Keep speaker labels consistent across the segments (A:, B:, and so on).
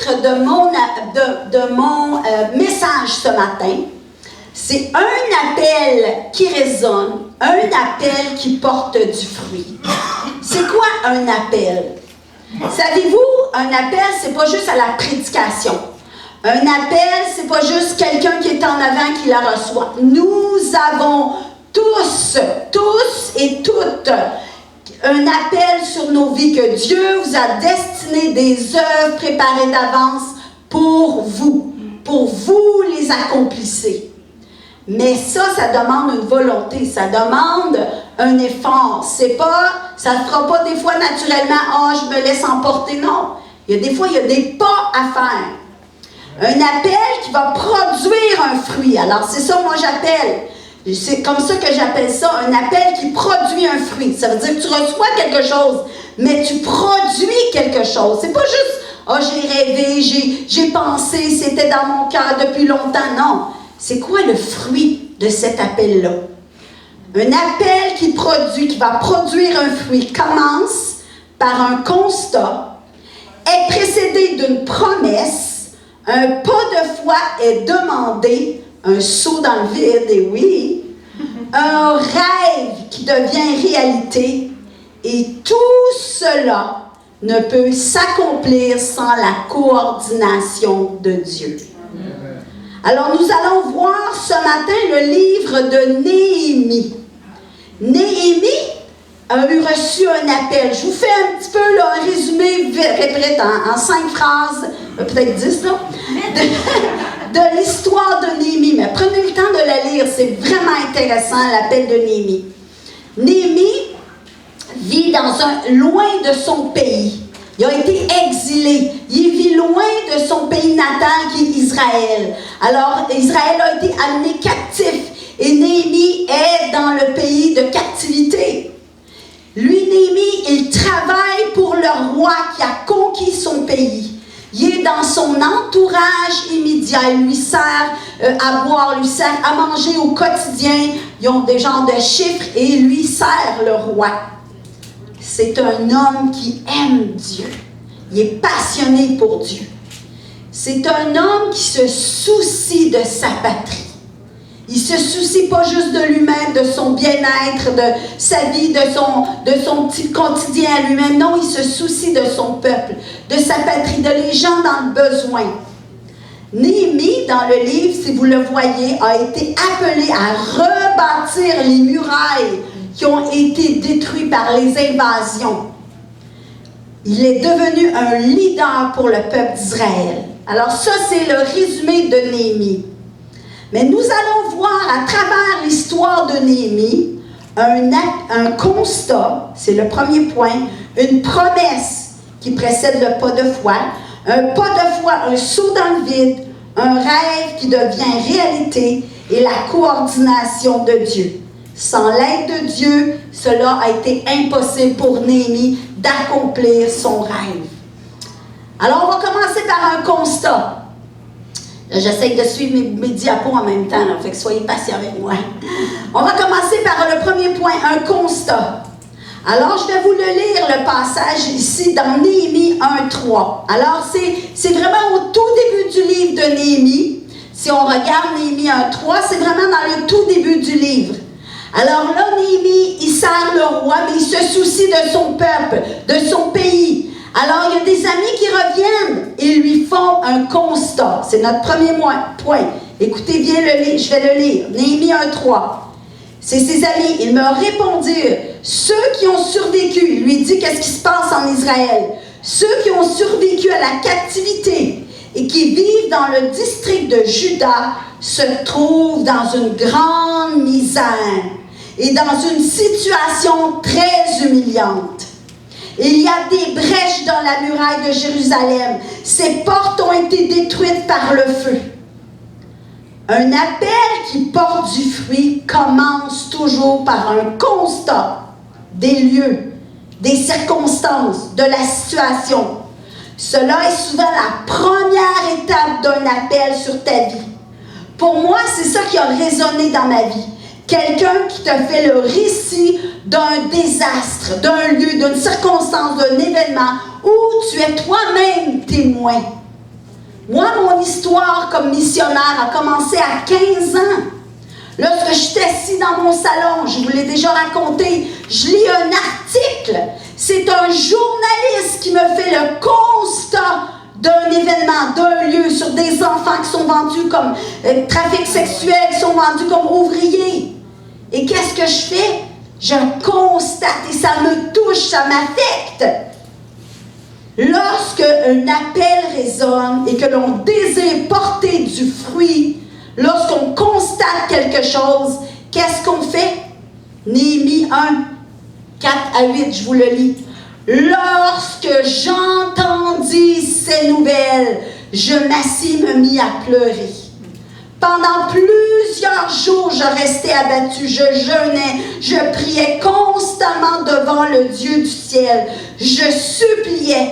A: titre de mon message ce matin, c'est un appel qui résonne, un appel qui porte du fruit. C'est quoi un appel? Savez-vous, un appel, c'est pas juste à la prédication. Un appel, c'est pas juste quelqu'un qui est en avant qui la reçoit. Nous avons tous et toutes, un appel sur nos vies que Dieu vous a destiné des œuvres préparées d'avance pour vous les accomplissez. Mais ça demande une volonté, ça demande un effort. Ça ne se fera pas des fois naturellement, je me laisse emporter, non. Il y a des pas à faire. Un appel qui va produire un fruit. Alors c'est ça, moi j'appelle. C'est comme ça que j'appelle ça, un appel qui produit un fruit. Ça veut dire que tu reçois quelque chose, mais tu produis quelque chose. C'est pas juste, j'ai rêvé, j'ai pensé, c'était dans mon cœur depuis longtemps. Non. C'est quoi le fruit de cet appel-là? Un appel qui va produire un fruit, commence par un constat, est précédé d'une promesse, un pas de foi est demandé, un saut dans le vide, et oui, un rêve qui devient réalité, et tout cela ne peut s'accomplir sans la coordination de Dieu. Alors, nous allons voir ce matin le livre de Néhémie. Néhémie a reçu un appel. Je vous fais un petit peu un résumé en 5 phrases, peut-être 10, là, de l'histoire de Néhémie. Mais prenez le temps de la lire, c'est vraiment intéressant, l'appel de Néhémie. Néhémie vit loin de son pays. Il a été exilé. Il vit loin de son pays natal qui est Israël. Alors, Israël a été amené captif. Et Néhémie est dans le pays de captivité. Lui, Néhémie, il travaille pour le roi qui a conquis son pays. Il est dans son entourage immédiat. Il lui sert à boire, lui sert à manger au quotidien. Ils ont des genres de chiffres et il lui sert le roi. C'est un homme qui aime Dieu. Il est passionné pour Dieu. C'est un homme qui se soucie de sa patrie. Il ne se soucie pas juste de lui-même, de son bien-être, de sa vie, de son petit quotidien à lui-même. Non, il se soucie de son peuple, de sa patrie, de les gens dans le besoin. Néhémie, dans le livre, si vous le voyez, a été appelé à rebâtir les murailles qui ont été détruits par les invasions. Il est devenu un leader pour le peuple d'Israël. Alors ça, c'est le résumé de Néhémie. Mais nous allons voir à travers l'histoire de Néhémie un constat, c'est le premier point, une promesse qui précède le pas de foi, un pas de foi, un saut dans le vide, un rêve qui devient réalité et la coordination de Dieu. Sans l'aide de Dieu, cela a été impossible pour Néhémie d'accomplir son rêve. Alors, on va commencer par un constat. Là, j'essaie de suivre mes diapos en même temps, là, fait que soyez patients avec moi. On va commencer par le premier point, un constat. Alors, je vais vous le lire, le passage ici dans Néhémie 1.3. Alors, c'est vraiment au tout début du livre de Néhémie. Si on regarde Néhémie 1.3, c'est vraiment dans le tout début du livre. Alors là, Néhémie, il sert le roi, mais il se soucie de son peuple, de son pays. Alors, il y a des amis qui reviennent et lui font un constat. C'est notre premier point. Écoutez bien le livre, je vais le lire. Néhémie 1.3. C'est ses amis. Ils me répondirent, ceux qui ont survécu, il lui dit qu'est-ce qui se passe en Israël. Ceux qui ont survécu à la captivité et qui vivent dans le district de Juda se trouvent dans une grande misère et dans une situation très humiliante. Il y a des brèches dans la muraille de Jérusalem. Ses portes ont été détruites par le feu. Un appel qui porte du fruit commence toujours par un constat des lieux, des circonstances, de la situation. Cela est souvent la première étape d'un appel sur ta vie. Pour moi, c'est ça qui a résonné dans ma vie. Quelqu'un qui te fait le récit d'un désastre, d'un lieu, d'une circonstance, d'un événement où tu es toi-même témoin. Moi, mon histoire comme missionnaire a commencé à 15 ans. Lorsque j'étais assis dans mon salon, je vous l'ai déjà raconté, je lis un article. C'est un journaliste qui me fait le constat d'un événement, d'un lieu, sur des enfants qui sont vendus comme trafic sexuel, qui sont vendus comme ouvriers. Et qu'est-ce que je fais? Je constate et ça me touche, ça m'affecte. Lorsque un appel résonne et que l'on désire porter du fruit, lorsqu'on constate quelque chose, qu'est-ce qu'on fait? Néhémie 1, 4 à 8, je vous le lis. Lorsque j'entendis ces nouvelles, je m'assis, me mis à pleurer. Pendant plusieurs jours, je restais abattu, je jeûnais, je priais constamment devant le Dieu du ciel. Je suppliais,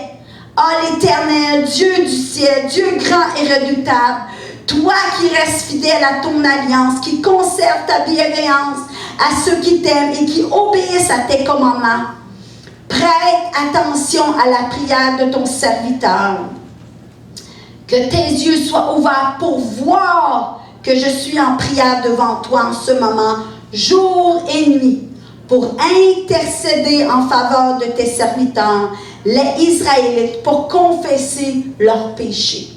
A: l'Éternel, Dieu du ciel, Dieu grand et redoutable, toi qui restes fidèle à ton alliance, qui conserve ta bienveillance à ceux qui t'aiment et qui obéissent à tes commandements, prête attention à la prière de ton serviteur. Que tes yeux soient ouverts pour voir que je suis en prière devant toi en ce moment, jour et nuit, pour intercéder en faveur de tes serviteurs, les Israélites, pour confesser leurs péchés.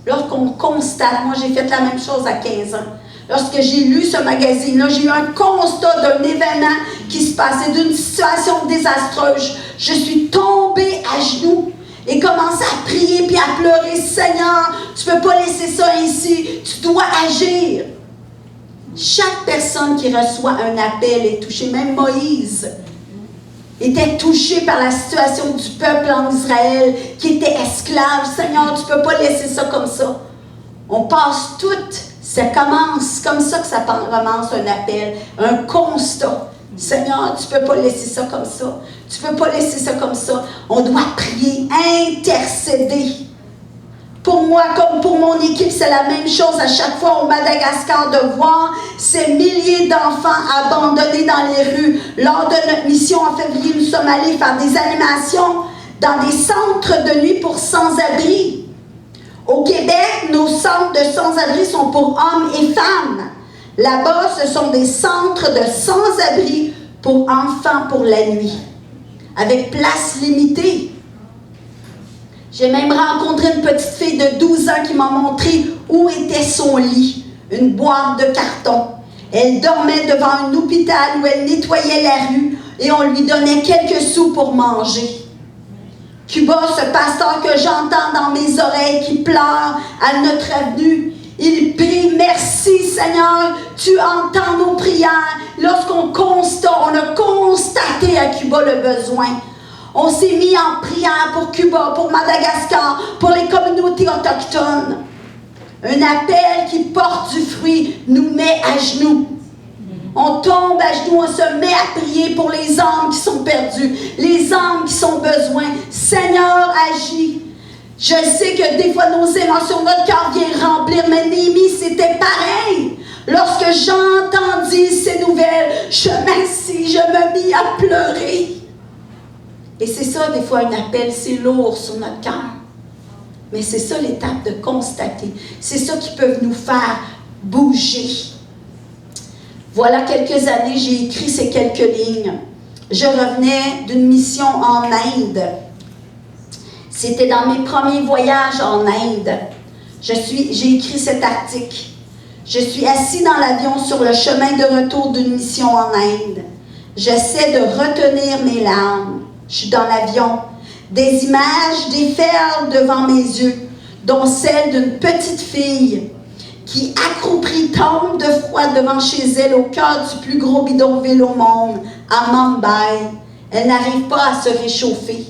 A: Lorsqu'on constate, moi j'ai fait la même chose à 15 ans. Lorsque j'ai lu ce magazine-là, j'ai eu un constat d'un événement qui se passait, d'une situation désastreuse. Je suis tombée à genoux et commençais à prier puis à pleurer. Seigneur, tu ne peux pas laisser ça ainsi, tu dois agir. Chaque personne qui reçoit un appel est touchée, même Moïse était touché par la situation du peuple en Israël qui était esclave. Seigneur, tu ne peux pas laisser ça comme ça. On passe toutes, ça commence comme ça que ça commence un appel, un constat. Seigneur, tu ne peux pas laisser ça comme ça. Tu ne peux pas laisser ça comme ça. On doit prier, intercéder. Pour moi, comme pour mon équipe, c'est la même chose à chaque fois au Madagascar de voir ces milliers d'enfants abandonnés dans les rues. Lors de notre mission en février, nous sommes allés faire des animations dans des centres de nuit pour sans-abri. Au Québec, nos centres de sans-abri sont pour hommes et femmes. Là-bas, ce sont des centres de sans-abri pour enfants pour la nuit, avec place limitée. J'ai même rencontré une petite fille de 12 ans qui m'a montré où était son lit, une boîte de carton. Elle dormait devant un hôpital où elle nettoyait la rue et on lui donnait quelques sous pour manger. Cuba, ce pasteur que j'entends dans mes oreilles qui pleure à notre avenue, il prie, merci Seigneur, tu entends nos prières. Lorsqu'on constate, on a constaté à Cuba le besoin. On s'est mis en prière pour Cuba, pour Madagascar, pour les communautés autochtones. Un appel qui porte du fruit nous met à genoux. On tombe à genoux, on se met à prier pour les âmes qui sont perdues, les âmes qui sont besoin. Seigneur, agis. Je sais que des fois nos émotions, notre cœur vient remplir, mais Néhémie, c'était pareil. Lorsque j'entendis ces nouvelles, je m'assis, je me mis à pleurer. Et c'est ça, des fois, un appel, c'est lourd sur notre cœur. Mais c'est ça l'étape de constater. C'est ça qui peut nous faire bouger. Voilà quelques années, j'ai écrit ces quelques lignes. Je revenais d'une mission en Inde. C'était dans mes premiers voyages en Inde. J'ai écrit cet article. Je suis assis dans l'avion sur le chemin de retour d'une mission en Inde. J'essaie de retenir mes larmes. Je suis dans l'avion. Des images déferlent devant mes yeux, dont celle d'une petite fille qui, accroupie, tombe de froid devant chez elle au cœur du plus gros bidonville au monde, à Mumbai. Elle n'arrive pas à se réchauffer.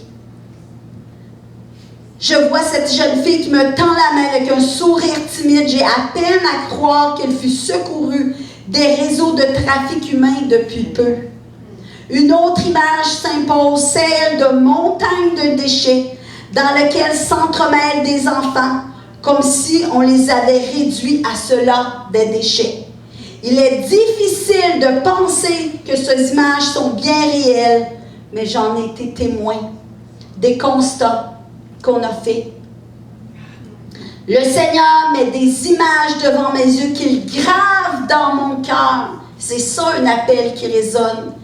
A: Je vois cette jeune fille qui me tend la main avec un sourire timide. J'ai à peine à croire qu'elle fut secourue des réseaux de trafic humain depuis peu. Une autre image s'impose, celle de montagnes de déchets dans lesquelles s'entremêlent des enfants, comme si on les avait réduits à cela, des déchets. Il est difficile de penser que ces images sont bien réelles, mais j'en ai été témoin des constats qu'on a faits. Le Seigneur met des images devant mes yeux qu'il grave dans mon cœur. C'est ça un appel qui résonne.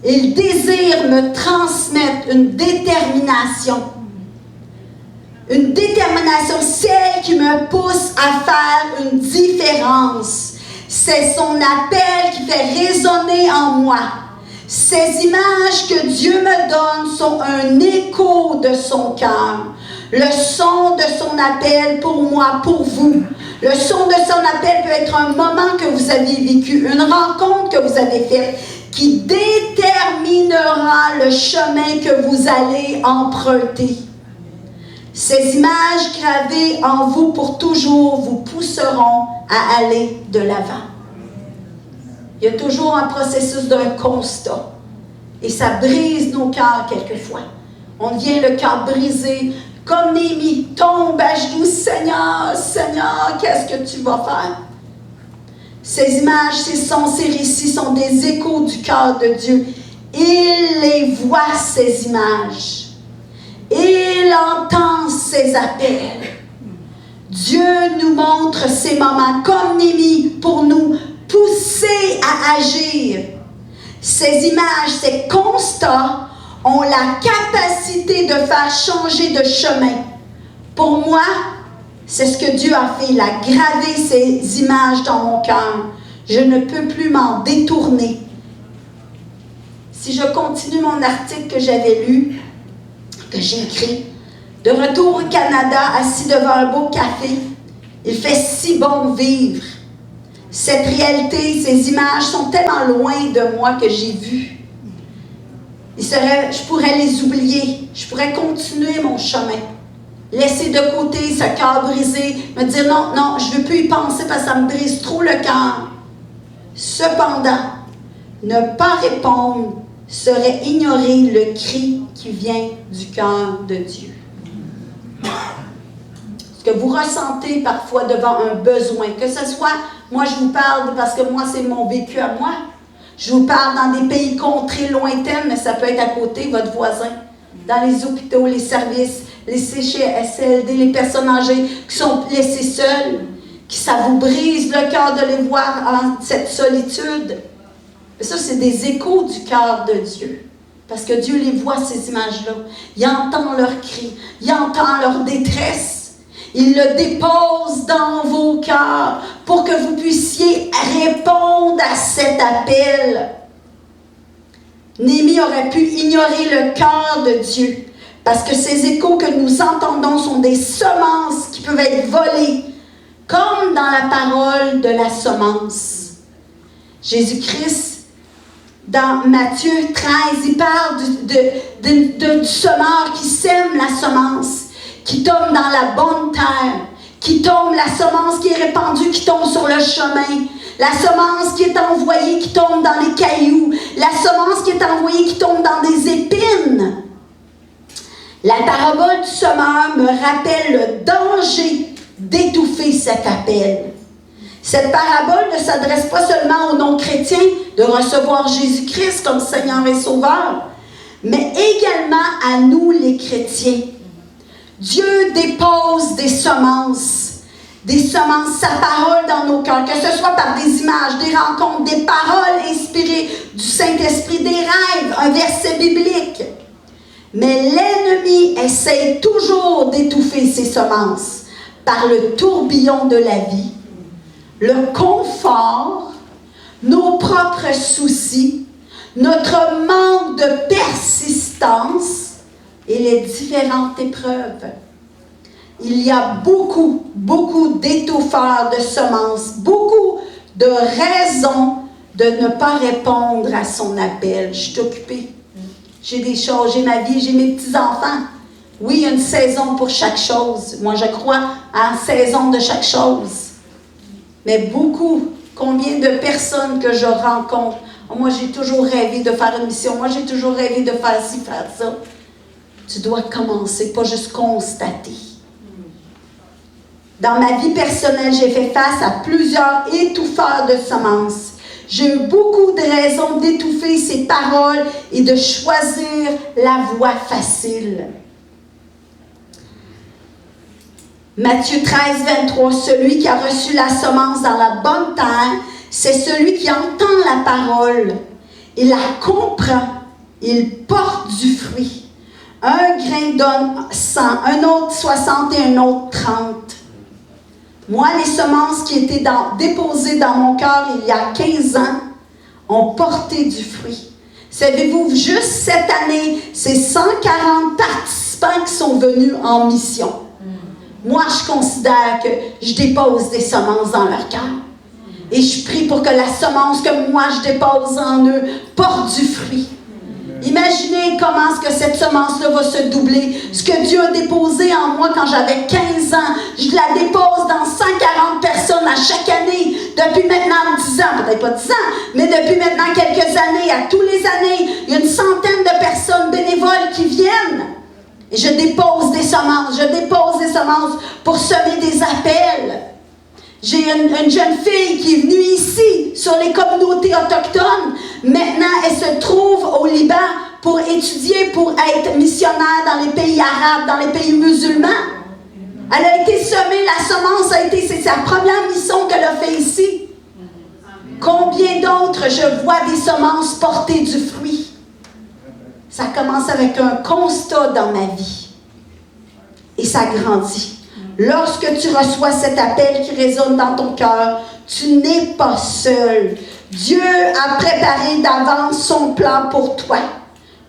A: Il désire me transmettre une détermination. Une détermination, celle qui me pousse à faire une différence. C'est son appel qui fait résonner en moi. Ces images que Dieu me donne sont un écho de son cœur. Le son de son appel pour moi, pour vous. Le son de son appel peut être un moment que vous avez vécu, une rencontre que vous avez faite, qui déterminera le chemin que vous allez emprunter. Ces images gravées en vous pour toujours vous pousseront à aller de l'avant. Il y a toujours un processus d'un constat. Et ça brise nos cœurs quelquefois. On vient le cœur brisé, comme Néhémie, tombe à genoux, Seigneur, Seigneur, qu'est-ce que tu vas faire? Ces images, ces sons, ces récits sont des échos du cœur de Dieu. Il les voit, ces images. Il entend ces appels. Dieu nous montre ces moments comme Néhémie pour nous pousser à agir. Ces images, ces constats ont la capacité de faire changer de chemin. Pour moi, c'est ce que Dieu a fait. Il a gravé ces images dans mon cœur. Je ne peux plus m'en détourner. Si je continue mon article que j'avais lu, que j'ai écrit, de retour au Canada, assis devant un beau café, il fait si bon vivre. Cette réalité, ces images sont tellement loin de moi que j'ai vu. Je pourrais les oublier. Je pourrais continuer mon chemin. Laisser de côté ce cœur brisé. Me dire non, non, je ne veux plus y penser parce que ça me brise trop le cœur. Cependant, ne pas répondre serait ignorer le cri qui vient du cœur de Dieu. Ce que vous ressentez parfois devant un besoin, que ce soit, moi je vous parle parce que moi c'est mon vécu à moi, je vous parle dans des pays contrées lointaines, mais ça peut être à côté, votre voisin, dans les hôpitaux, les services, les CHSLD, les personnes âgées qui sont laissées seules, qui ça vous brise le cœur de les voir en cette solitude. Et ça, c'est des échos du cœur de Dieu. Parce que Dieu les voit, ces images-là. Il entend leurs cris, il entend leur détresse. Il le dépose dans vos cœurs pour que vous puissiez répondre à cet appel. Néhémie aurait pu ignorer le cœur de Dieu parce que ces échos que nous entendons sont des semences qui peuvent être volées, comme dans la parole de la semence. Jésus-Christ, dans Matthieu 13, il parle du semeur qui sème la semence, qui tombe dans la bonne terre, qui tombe, la semence qui est répandue, qui tombe sur le chemin, la semence qui est envoyée, qui tombe dans les cailloux, la semence qui est envoyée, qui tombe dans des épines. La parabole du semeur me rappelle le danger d'étouffer cet appel. Cette parabole ne s'adresse pas seulement aux non-chrétiens de recevoir Jésus-Christ comme Seigneur et Sauveur, mais également à nous les chrétiens. Dieu dépose des semences, sa parole dans nos cœurs, que ce soit par des images, des rencontres, des paroles inspirées du Saint-Esprit, des rêves, un verset biblique. Mais l'ennemi essaie toujours d'étouffer ces semences par le tourbillon de la vie, le confort, nos propres soucis, notre manque de persistance et les différentes épreuves. Il y a beaucoup d'étouffeurs de semences, beaucoup de raisons de ne pas répondre à son appel. Je suis occupée. J'ai des choses, j'ai ma vie, j'ai mes petits-enfants. Oui, il y a une saison pour chaque chose. Moi, je crois en saison de chaque chose. Mais combien de personnes que je rencontre, oh, moi j'ai toujours rêvé de faire une mission, moi j'ai toujours rêvé de faire ci, faire ça. Tu dois commencer, pas juste constater. Dans ma vie personnelle, j'ai fait face à plusieurs étouffeurs de semences. J'ai eu beaucoup de raisons d'étouffer ces paroles et de choisir la voie facile. Matthieu 13, 23, celui qui a reçu la semence dans la bonne terre, c'est celui qui entend la parole, il la comprend, il porte du fruit. Un grain donne 100, un autre 60 et un autre 30. Moi, les semences qui étaient déposées dans mon cœur il y a 15 ans ont porté du fruit. Savez-vous, juste cette année, c'est 140 participants qui sont venus en mission. Moi, je considère que je dépose des semences dans leur cœur. Et je prie pour que la semence que moi je dépose en eux porte du fruit. Imaginez comment est-ce que cette semence-là va se doubler. Ce que Dieu a déposé en moi quand j'avais 15 ans, je la dépose dans 140 personnes à chaque année. Depuis maintenant 10 ans, peut-être pas 10 ans, mais depuis maintenant quelques années, à tous les années, il y a une centaine de personnes bénévoles qui viennent. Et je dépose des semences pour semer des appels. J'ai une jeune fille qui est venue ici, sur les communautés autochtones. Maintenant, elle se trouve au Liban pour étudier, pour être missionnaire dans les pays arabes, dans les pays musulmans. Elle a été semée, la semence c'est sa première mission qu'elle a fait ici. Combien d'autres, je vois des semences porter du fruit. Ça commence avec un constat dans ma vie. Et ça grandit. Lorsque tu reçois cet appel qui résonne dans ton cœur, tu n'es pas seul. Dieu a préparé d'avance son plan pour toi.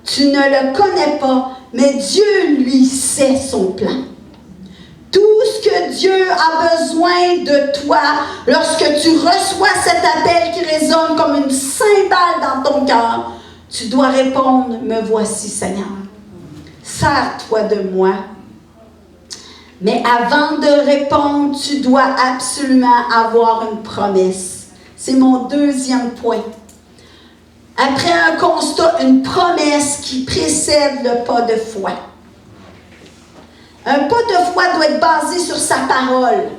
A: Tu ne le connais pas, mais Dieu, lui, sait son plan. Tout ce que Dieu a besoin de toi, lorsque tu reçois cet appel qui résonne comme une cymbale dans ton cœur, tu dois répondre, « Me voici, Seigneur. Sers-toi de moi. » Mais avant de répondre, tu dois absolument avoir une promesse. C'est mon deuxième point. Après un constat, une promesse qui précède le pas de foi. Un pas de foi doit être basé sur sa parole.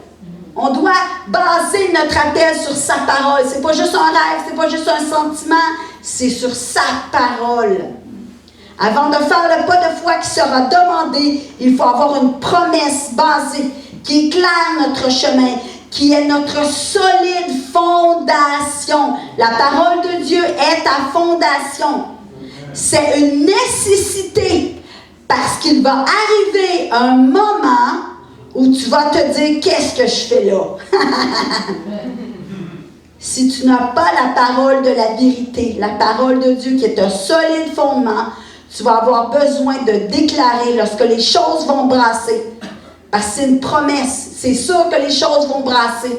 A: On doit baser notre appel sur sa parole. C'est pas juste un rêve, c'est pas juste un sentiment, c'est sur sa parole. Avant de faire le pas de foi qui sera demandé, il faut avoir une promesse basée qui éclaire notre chemin, qui est notre solide fondation. La parole de Dieu est ta fondation. C'est une nécessité parce qu'il va arriver un moment où tu vas te dire « Qu'est-ce que je fais là? » Si tu n'as pas la parole de la vérité, la parole de Dieu qui est un solide fondement, tu vas avoir besoin de déclarer lorsque les choses vont brasser. Parce que c'est une promesse. C'est sûr que les choses vont brasser.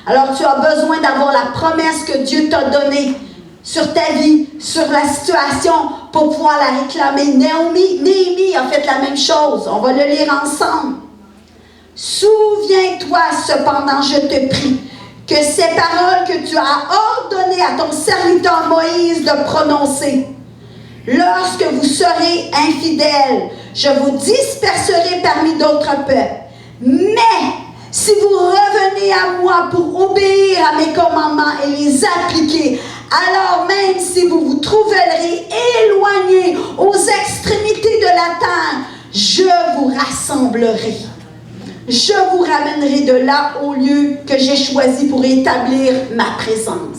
A: Alors tu as besoin d'avoir la promesse que Dieu t'a donnée sur ta vie, sur la situation, pour pouvoir la réclamer. Néhémie a fait la même chose. On va le lire ensemble. Souviens-toi cependant, je te prie, que ces paroles que tu as ordonnées à ton serviteur Moïse de prononcer, lorsque vous serez infidèles, je vous disperserai parmi d'autres peuples. Mais si vous revenez à moi pour obéir à mes commandements et les appliquer, alors même si vous vous trouverez éloignés aux extrémités de la terre, je vous rassemblerai. Je vous ramènerai de là au lieu que j'ai choisi pour établir ma présence.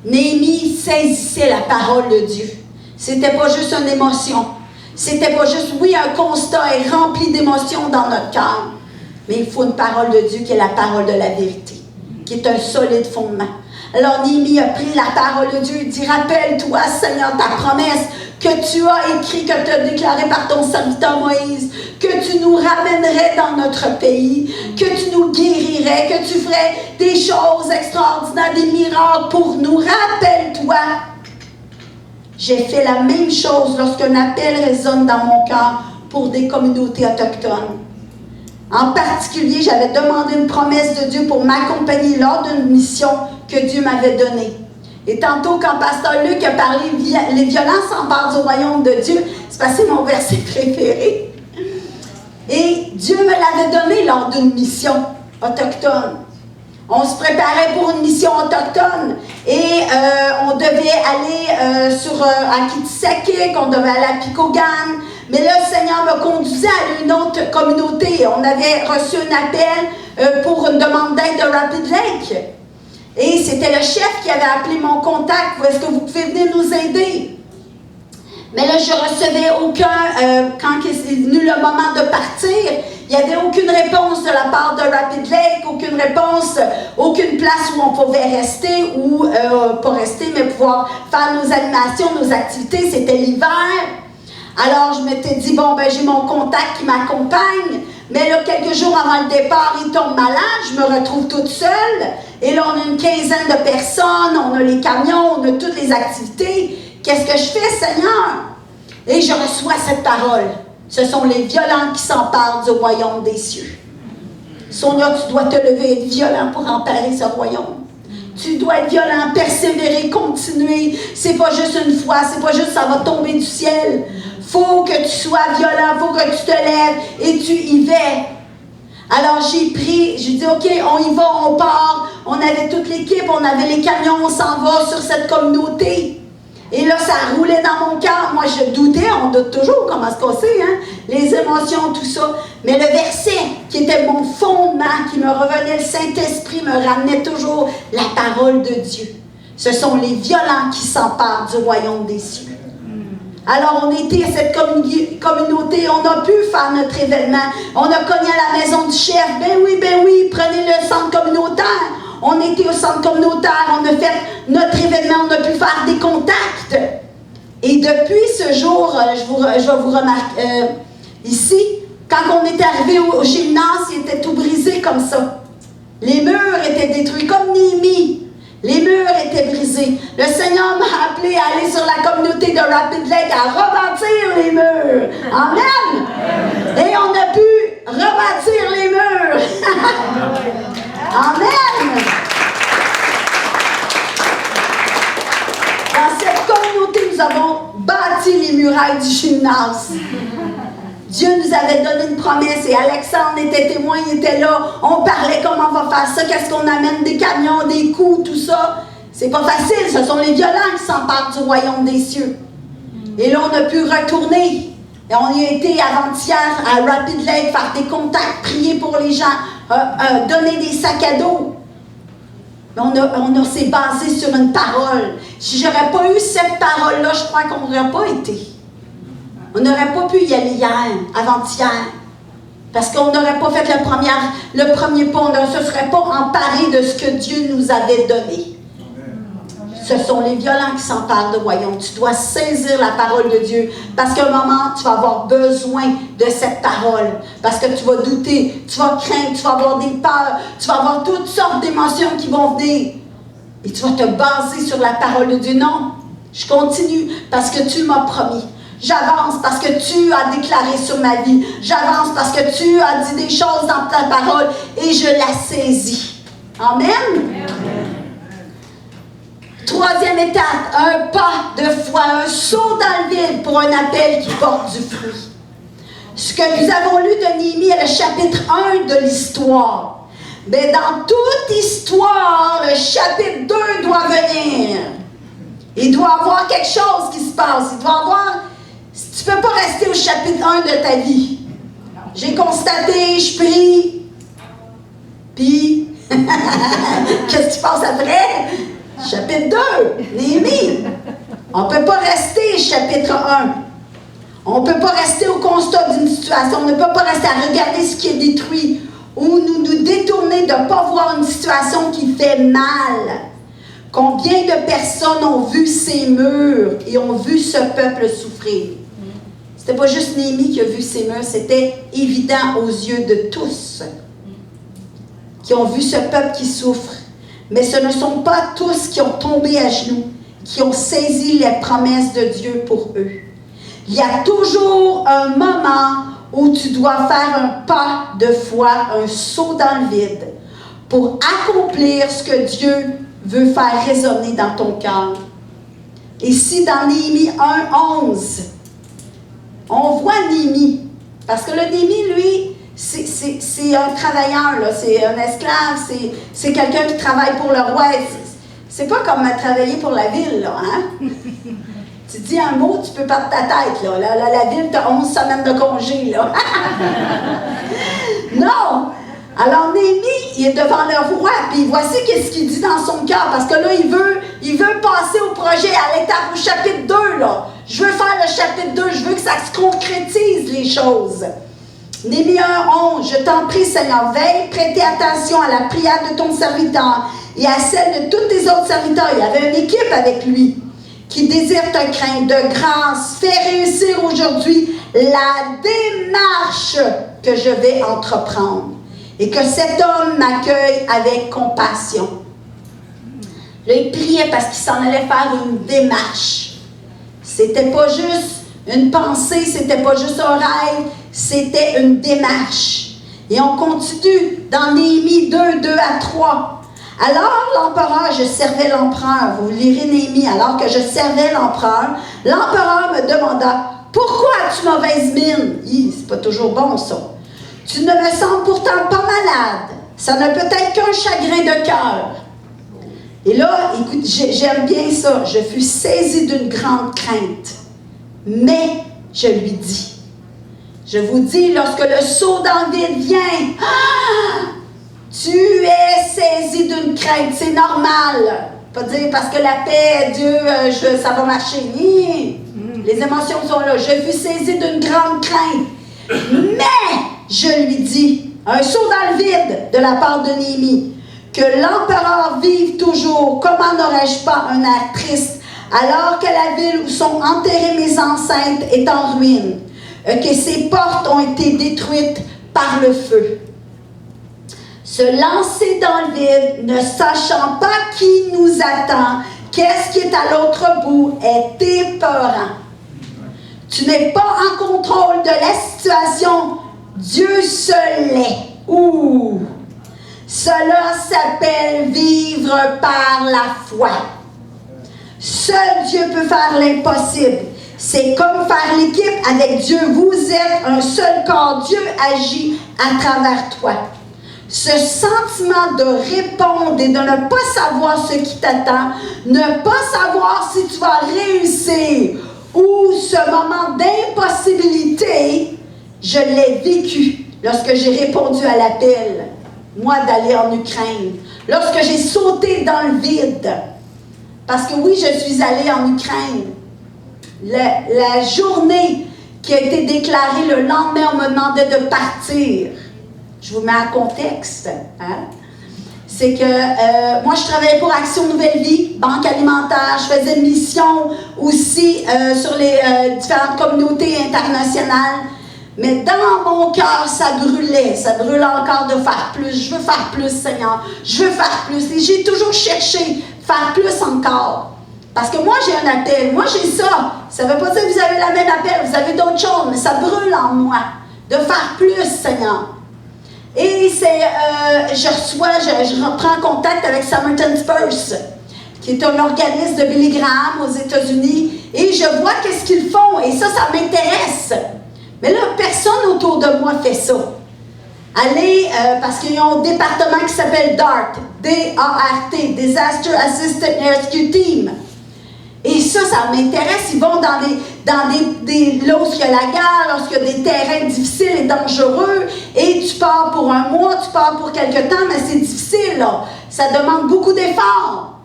A: Néhémie saisissait la parole de Dieu. C'était pas juste une émotion. C'était pas juste, oui, un constat est rempli d'émotions dans notre cœur. Mais il faut une parole de Dieu qui est la parole de la vérité, qui est un solide fondement. Alors Néhémie a pris la parole de Dieu et dit, rappelle-toi, Seigneur, ta promesse que tu as écrite, que tu as déclarée par ton serviteur Moïse, que tu nous ramènerais dans notre pays, que tu nous guérirais, que tu ferais des choses extraordinaires, des miracles pour nous. Rappelle-toi. J'ai fait la même chose lorsqu'un appel résonne dans mon cœur pour des communautés autochtones. En particulier, j'avais demandé une promesse de Dieu pour m'accompagner lors d'une mission que Dieu m'avait donnée. Et tantôt, quand Pasteur Luc a parlé « Les violences s'emparent du royaume de Dieu », c'est parce que c'est mon verset préféré. Et Dieu me l'avait donné lors d'une mission autochtone. On se préparait pour une mission autochtone et on devait aller à Kitsakik, on devait aller à Pikogan, Mais là, le Seigneur me conduisait à une autre communauté. On avait reçu un appel pour une demande d'aide de Rapid Lake. Et c'était le chef qui avait appelé mon contact. Est-ce que vous pouvez venir nous aider? Mais là, je ne recevais aucun, quand il est venu le moment de partir, il n'y avait aucune réponse de la part de Rapid Lake, aucune réponse, aucune place où on pouvait rester ou pas rester, mais pouvoir faire nos animations, nos activités. C'était l'hiver. Alors, je m'étais dit, bon, ben j'ai mon contact qui m'accompagne. Mais là, quelques jours avant le départ, il tombe malade. Je me retrouve toute seule. Et là, on a une quinzaine de personnes. On a les camions, on a toutes les activités. Qu'est-ce que je fais, Seigneur? Et je reçois cette parole. Ce sont les violents qui s'emparent du royaume des cieux. Sonia, tu dois te lever et être violent pour emparer ce royaume. Tu dois être violent, persévérer, continuer. C'est pas juste une fois, c'est pas juste ça va tomber du ciel. Faut que tu sois violent, faut que tu te lèves et tu y vas. Alors j'ai pris, j'ai dit ok, on y va, on part. On avait toute l'équipe, on avait les camions, on s'en va sur cette communauté. Et là, ça roulait dans mon cœur. Moi, je doutais, on doute toujours comment se passer, hein? Les émotions, tout ça. Mais le verset qui était mon fondement, qui me revenait, le Saint-Esprit me ramenait toujours la parole de Dieu. Ce sont les violents qui s'emparent du royaume des cieux. Alors, on était à cette communauté, on a pu faire notre événement. On a cogné à la maison du chef. Ben oui, prenez le centre communautaire. On était au centre communautaire, on a fait notre événement, on a pu faire des contacts. Et depuis ce jour, je vais vous remarquer ici, quand on est arrivé au gymnase, il était tout brisé comme ça. Les murs étaient détruits, comme Néhémie. Les murs étaient brisés. Le Seigneur m'a appelé à aller sur la communauté de Rapid Lake à rebâtir les murs. Amen! Et on a pu rebâtir les murs. Amen! Dans cette communauté, nous avons bâti les murailles du gymnase. Dieu nous avait donné une promesse et Alexandre était témoin, il était là. On parlait comment on va faire ça, qu'est-ce qu'on amène, des camions, des coups, tout ça. C'est pas facile, ce sont les violents qui s'emparent du royaume des cieux. Et là, on a pu retourner. Et on y a été avant-hier à Rapid Lake, faire des contacts, prier pour les gens, donner des sacs à dos. On s'est basé sur une parole. Si je n'aurais pas eu cette parole-là, je crois qu'on n'aurait pas été. On n'aurait pas pu y aller hier, avant-hier. Parce qu'on n'aurait pas fait le premier pas, on ne se serait pas emparé de ce que Dieu nous avait donné. Ce sont les violents qui s'emparent du royaume. Tu dois saisir la parole de Dieu. Parce qu'à un moment, tu vas avoir besoin de cette parole. Parce que tu vas douter, tu vas craindre, tu vas avoir des peurs, tu vas avoir toutes sortes d'émotions qui vont venir. Et tu vas te baser sur la parole de Dieu. Non, je continue parce que tu m'as promis. J'avance parce que tu as déclaré sur ma vie. J'avance parce que tu as dit des choses dans ta parole et je la saisis. Amen. Troisième étape, un pas de foi, un saut dans le vide pour un appel qui porte du fruit. Ce que nous avons lu de Néhémie est le chapitre 1 de l'histoire. Mais dans toute histoire, le chapitre 2 doit venir. Il doit y avoir quelque chose qui se passe. Il doit y avoir... Tu ne peux pas rester au chapitre 1 de ta vie. J'ai constaté, je prie. Puis, qu'est-ce qui se passe après? Chapitre 2, Néhémie. On ne peut pas rester chapitre 1. On ne peut pas rester au constat d'une situation. On ne peut pas rester à regarder ce qui est détruit ou nous détourner de ne pas voir une situation qui fait mal. Combien de personnes ont vu ces murs et ont vu ce peuple souffrir? C'était pas juste Néhémie qui a vu ces murs, c'était évident aux yeux de tous qui ont vu ce peuple qui souffre. Mais ce ne sont pas tous qui ont tombé à genoux, qui ont saisi les promesses de Dieu pour eux. Il y a toujours un moment où tu dois faire un pas de foi, un saut dans le vide, pour accomplir ce que Dieu veut faire résonner dans ton cœur. Ici, dans Néhémie 1:11, on voit Néhémie, parce que le Néhémie, lui, c'est un travailleur, là, c'est un esclave, c'est quelqu'un qui travaille pour le roi. C'est pas comme travailler pour la ville, là, hein? Tu dis un mot, tu peux perdre ta tête, là. La ville, tu as 11 semaines de congé, là. Non! Alors, Néhémie, il est devant le roi, puis voici qu'est-ce qu'il dit dans son cœur, parce que là, il veut passer au projet, à l'étape, au chapitre 2, là. Je veux faire le chapitre 2, je veux que ça se concrétise, les choses. Néhémie 1:11, je t'en prie, Seigneur, veille, prêtez attention à la prière de ton serviteur et à celle de tous tes autres serviteurs. Il y avait une équipe avec lui qui désire te craindre de grâce. Fais réussir aujourd'hui la démarche que je vais entreprendre et que cet homme m'accueille avec compassion. Là, il priait parce qu'il s'en allait faire une démarche. C'était pas juste une pensée, c'était pas juste un rêve, c'était une démarche. Et on continue dans Néhémie 2:2-3. Alors l'empereur, je servais l'empereur, vous lirez Néhémie, alors que je servais l'empereur me demanda, pourquoi as-tu mauvaise mine? C'est pas toujours bon ça. Tu ne me sembles pourtant pas malade. Ça ne peut être qu'un chagrin de cœur. Et là, écoute, j'aime bien ça. Je fus saisi d'une grande crainte. Mais je lui dis, je vous dis, lorsque le saut dans le vide vient, tu es saisi d'une crainte, c'est normal. Pas dire parce que la paix, Dieu, ça va marcher. Les émotions sont là. Je fus saisi d'une grande crainte. Mais, je lui dis, un saut dans le vide de la part de Néhémie, que l'empereur vive toujours, comment n'aurais-je pas un air triste, alors que la ville où sont enterrés mes ancêtres est en ruine, que ses portes ont été détruites par le feu. Se lancer dans le vide, ne sachant pas qui nous attend, qu'est-ce qui est à l'autre bout, est épeurant. Tu n'es pas en contrôle de la situation, Dieu seul l'est. Ouh! Cela s'appelle vivre par la foi. Seul Dieu peut faire l'impossible. C'est comme faire l'équipe avec Dieu. Vous êtes un seul corps. Dieu agit à travers toi. Ce sentiment de répondre et de ne pas savoir ce qui t'attend, ne pas savoir si tu vas réussir, ou ce moment d'impossibilité, je l'ai vécu lorsque j'ai répondu à l'appel, moi, d'aller en Ukraine. Lorsque j'ai sauté dans le vide. Parce que oui, je suis allée en Ukraine. La journée qui a été déclarée, le lendemain, on me demandait de partir. Je vous mets en contexte. Hein? C'est que moi, je travaillais pour Action Nouvelle Vie, Banque Alimentaire. Je faisais une mission aussi sur les différentes communautés internationales. Mais dans mon cœur, ça brûlait. Ça brûle encore de faire plus. Je veux faire plus, Seigneur. Je veux faire plus. Et j'ai toujours cherché faire plus encore. Parce que moi, j'ai un appel. Moi, j'ai ça. Ça ne veut pas dire que vous avez la même appel. Vous avez d'autres choses. Mais ça brûle en moi. De faire plus, Seigneur. Et je reprends contact avec Samaritan's Purse, qui est un organisme de Billy Graham aux États-Unis. Et je vois qu'est-ce qu'ils font. Et ça m'intéresse. Mais là, personne autour de moi fait ça. Allez, parce qu'ils ont un département qui s'appelle DART, D-A-R-T, Disaster Assisted Rescue Team. Et ça m'intéresse. Ils vont dans lorsqu'il y a la guerre, lorsqu'il y a des terrains difficiles et dangereux, et tu pars pour un mois, tu pars pour quelque temps, mais c'est difficile, là. Ça demande beaucoup d'efforts.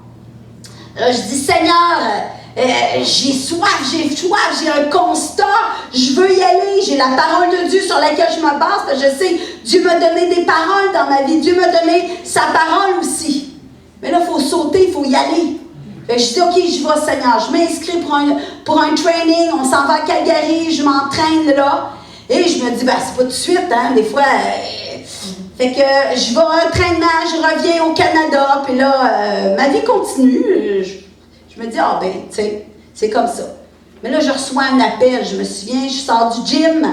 A: Là, je dis, Seigneur, j'ai soif, j'ai un constat, je veux y aller, j'ai la parole de Dieu sur laquelle je me base, parce que je sais, Dieu m'a donné des paroles dans ma vie, Dieu m'a donné sa parole aussi. Mais là, il faut sauter, il faut y aller. Fait que je dis, OK, j'y vais, Seigneur, je m'inscris pour un training, on s'en va à Calgary, je m'entraîne là, et je me dis, ben, c'est pas tout de suite, hein, des fois... Fait que je vais à un entraînement, je reviens au Canada, puis là, ma vie continue, je me dis, ah ben, tu sais, c'est comme ça. Mais là, je reçois un appel. Je me souviens, je sors du gym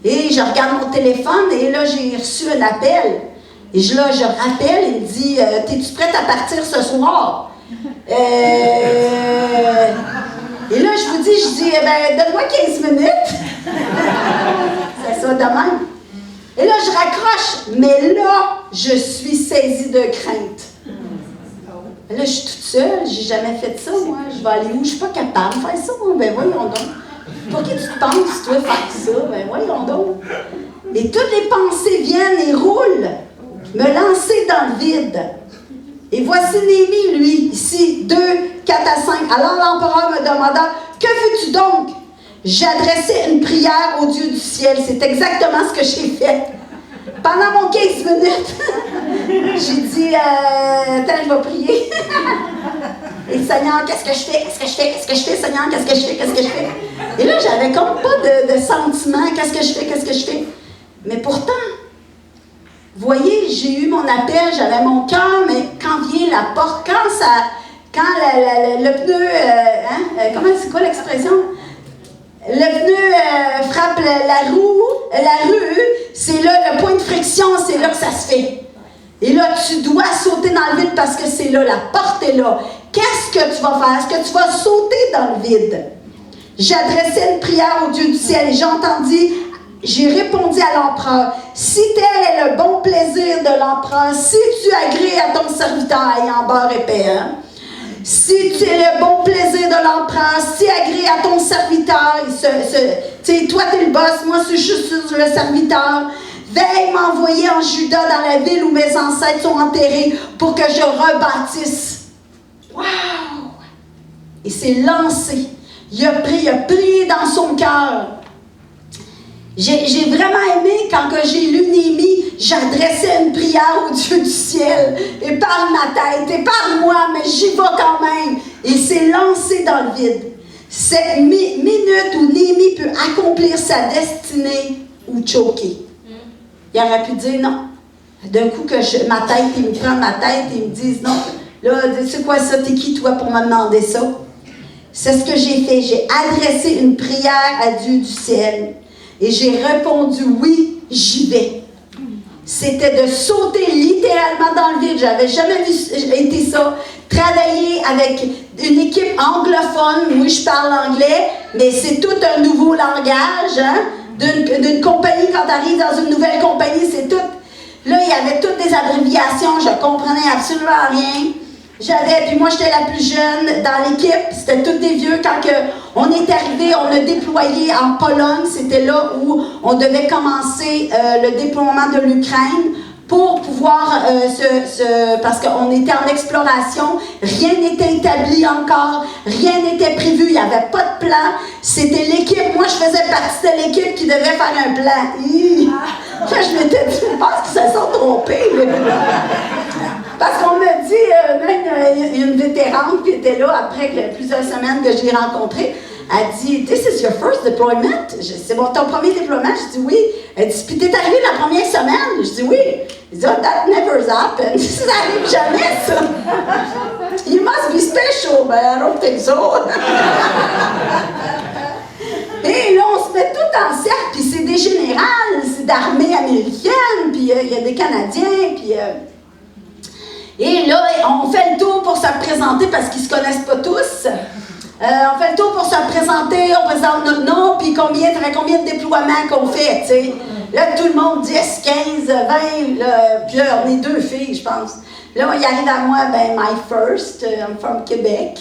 A: et je regarde mon téléphone et là, j'ai reçu un appel. Et je rappelle, il me dit, t'es-tu prête à partir ce soir? Et là, je vous dis, donne-moi 15 minutes. Ça soit de même. Et là, je raccroche. Mais là, je suis saisie de crainte. Là, je suis toute seule, j'ai jamais fait ça, moi. Je vais aller où? Je suis pas capable de faire ça, moi. Ben voyons donc. Pour qui tu te penses, toi, faire ça? Ben voyons donc. Et toutes les pensées viennent et roulent, me lancer dans le vide. Et voici Néhémie, lui, ici, 2, 4 à 5. Alors l'empereur me demanda, « Que fais-tu donc? » J'ai adressé une prière au Dieu du ciel. C'est exactement ce que j'ai fait. Pendant mon 15 minutes, j'ai dit, attends, je vais prier. Et Seigneur, qu'est-ce que je fais? Qu'est-ce que je fais? Qu'est-ce que je fais, Seigneur? Qu'est-ce que je fais? Qu'est-ce que je fais? Et là, j'avais comme pas de sentiment. Qu'est-ce que je fais? Qu'est-ce que je fais? Mais pourtant, vous voyez, j'ai eu mon appel, j'avais mon cœur, mais quand vient la porte, quand le pneu, comment c'est quoi l'expression? Le pneu frappe la rue, c'est là, le point de friction, c'est là que ça se fait. Et là, tu dois sauter dans le vide parce que c'est là, la porte est là. Qu'est-ce que tu vas faire? Est-ce que tu vas sauter dans le vide? J'ai adressé une prière au Dieu du ciel et j'ai répondu à l'empereur, si tel est le bon plaisir de l'empereur, si tu agrées à ton serviteur ayant beurre épais, si tu es le bon plaisir de l'empereur, si agrée à ton serviteur, toi tu es le boss, moi je suis juste le serviteur, veille m'envoyer en Juda dans la ville où mes ancêtres sont enterrés pour que je rebâtisse. Wow! Et c'est lancé. Il a prié dans son cœur. J'ai vraiment aimé quand j'ai lu Néhémie, j'adressais une prière au Dieu du ciel. Épargne ma tête, épargne-moi, mais j'y vais quand même. Et c'est lancé dans le vide. Cette minute où Néhémie peut accomplir sa destinée ou choquer. Il aurait pu dire non. D'un coup, ma tête, ils me prennent ma tête et ils me disent non. Là, c'est quoi ça? T'es qui toi pour me demander ça? C'est ce que j'ai fait. J'ai adressé une prière à Dieu du ciel. Et j'ai répondu, oui, j'y vais. C'était de sauter littéralement dans le vide. J'avais jamais été ça. Travailler avec une équipe anglophone. Oui, je parle anglais, mais c'est tout un nouveau langage. Hein? D'une compagnie, quand tu arrives dans une nouvelle compagnie, c'est tout. Là, il y avait toutes des abréviations. Je comprenais absolument rien. Puis moi, j'étais la plus jeune dans l'équipe. C'était tous des vieux. Quand on est arrivé, on a déployé en Pologne. C'était là où on devait commencer le déploiement de l'Ukraine pour pouvoir parce qu'on était en exploration. Rien n'était établi encore. Rien n'était prévu. Il n'y avait pas de plan. C'était l'équipe. Moi, je faisais partie de l'équipe qui devait faire un plan. Là, je m'étais dit, je pense qu'ils se sont trompés. Parce qu'on m'a dit, même une vétérante qui était là après plusieurs semaines que je l'ai rencontrée, elle dit, "This is your first deployment?" C'est ton premier déploiement? Je dis oui. Elle dit, puis t'es arrivé la première semaine? Je dis oui. Elle dit, "Oh, that never happened." Ça n'arrive jamais, ça. You must be special. Ben, I don't think so. Et là, on se met tout en cercle, puis c'est des générales, c'est d'armée américaine, puis il y a des Canadiens, puis... Et là, on fait le tour pour se présenter parce qu'ils ne se connaissent pas tous. On fait le tour pour se présenter, on présente notre nom, puis combien de déploiements qu'on fait, tu sais. Là, tout le monde, 10, 15, 20, là, puis là, on est 2 filles, je pense. Là, il arrive à moi, ben, my first, I'm from Québec.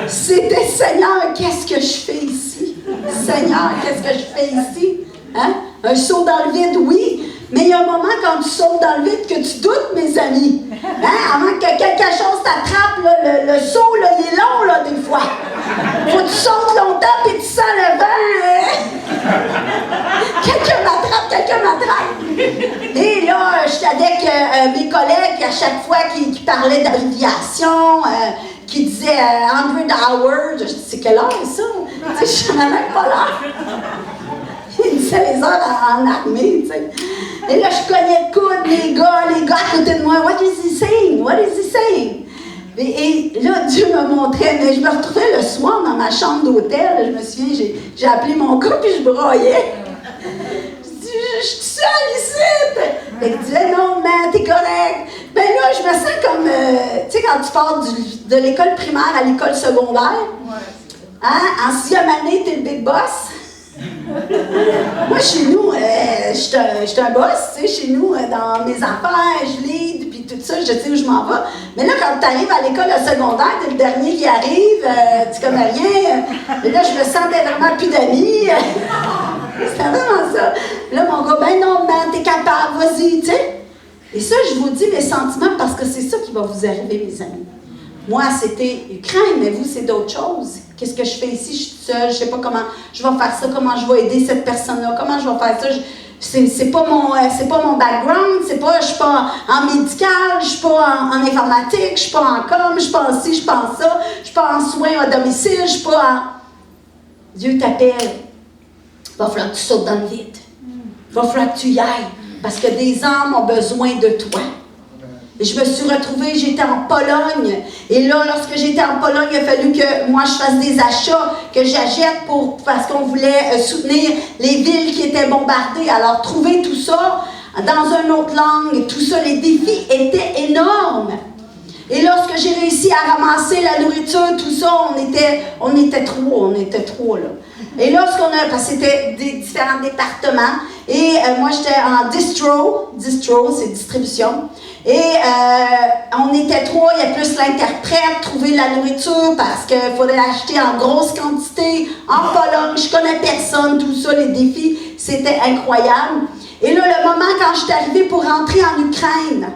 A: C'était, Seigneur, qu'est-ce que je fais ici? Seigneur, qu'est-ce que je fais ici? Hein? Un saut dans le vide, oui. Mais il y a un moment quand tu sautes dans le vide que tu doutes, mes amis. Hein? Avant que quelque chose t'attrape, là, le saut, là, il est long, là, des fois. Faut que tu sautes longtemps, puis tu sens le vent. Hein? Quelqu'un m'attrape. Et là, j'étais avec mes collègues, à chaque fois qui parlaient d'aviation, qui disaient 100 hours. Je dis, c'est quelle heure, ça? Je sais, je n'en ai même pas l'heure. Il disait les heures en armée, tu sais. Et là, je connais de coude les gars à côté de moi. What is he saying? What is he saying? Et là, Dieu me montrait, mais je me retrouvais le soir dans ma chambre d'hôtel. Je me souviens, j'ai appelé mon gars, puis je broyais. Je dis, je suis seule ici. Et il disait, non, mais t'es correct. Ben là, je me sens comme, tu sais, quand tu pars de l'école primaire à l'école secondaire, hein, en 6e année, t'es le big boss. Moi, chez nous, je suis un boss, tu sais, chez nous, dans mes affaires, je lead, puis tout. tout ça, je sais où je m'en vais. Mais là, quand tu arrives à l'école secondaire, tu es le dernier qui arrive, tu connais rien. Et là, je me sentais vraiment plus d'amis. C'était vraiment ça. Là, mon gars, ben non, man, t'es capable, vas-y, tu sais. Et ça, je vous dis mes sentiments parce que c'est ça qui va vous arriver, mes amis. Moi, c'était Ukraine, mais vous, c'est d'autres choses. Qu'est-ce que je fais ici? Je suis seule, je ne sais pas comment je vais faire ça, comment je vais aider cette personne-là, comment je vais faire ça. C'est pas mon background, je ne suis pas en médical, je ne suis pas en informatique, je ne suis pas en com, je ne suis pas en ci, je ne suis pas en ça, je ne suis pas en soins à domicile, je ne suis pas en... Dieu t'appelle. Il va falloir que tu sautes dans le vide. Il va falloir que tu y ailles. Parce que des âmes ont besoin de toi. Et je me suis retrouvée, j'étais en Pologne. Et là, lorsque j'étais en Pologne, il a fallu que moi, je fasse des achats, que j'achète parce qu'on voulait soutenir les villes qui étaient bombardées. Alors, trouver tout ça dans une autre langue, tout ça, les défis étaient énormes. Et lorsque j'ai réussi à ramasser la nourriture, tout ça, on était trois, là. Et parce que c'était des différents départements, et moi j'étais en distro, c'est distribution, et on était trois, il y a plus l'interprète, trouver la nourriture, parce qu'il fallait acheter en grosse quantité, en Pologne, je connais personne, tout ça, les défis, c'était incroyable. Et là, le moment quand je suis arrivée pour rentrer en Ukraine,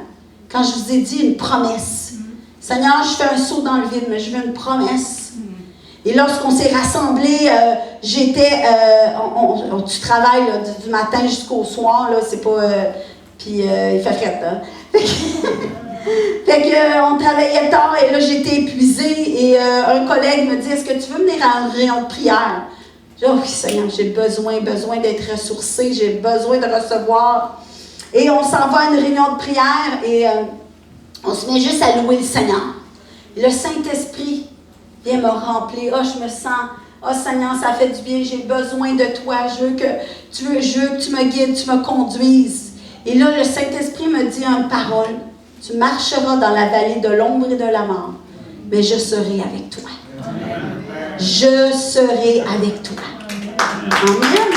A: quand je vous ai dit une promesse, Seigneur, je fais un saut dans le vide, mais je veux une promesse. Et lorsqu'on s'est rassemblés, tu travailles là, du matin jusqu'au soir, là, c'est pas... puis il fait fret, hein? Fait que, on travaillait tard et là, j'étais épuisée. Et un collègue me dit, est-ce que tu veux venir à une réunion de prière? J'ai dit, oh Seigneur, j'ai besoin d'être ressourcée, j'ai besoin de recevoir. Et on s'en va à une réunion de prière et on se met juste à louer le Seigneur. Le Saint-Esprit vient me remplir. Oh, je me sens, oh Seigneur, ça fait du bien, j'ai besoin de toi. Je veux que tu me guides, tu me conduises. Et là, le Saint-Esprit me dit une parole. Tu marcheras dans la vallée de l'ombre et de la mort, mais je serai avec toi. Je serai avec toi. Amen.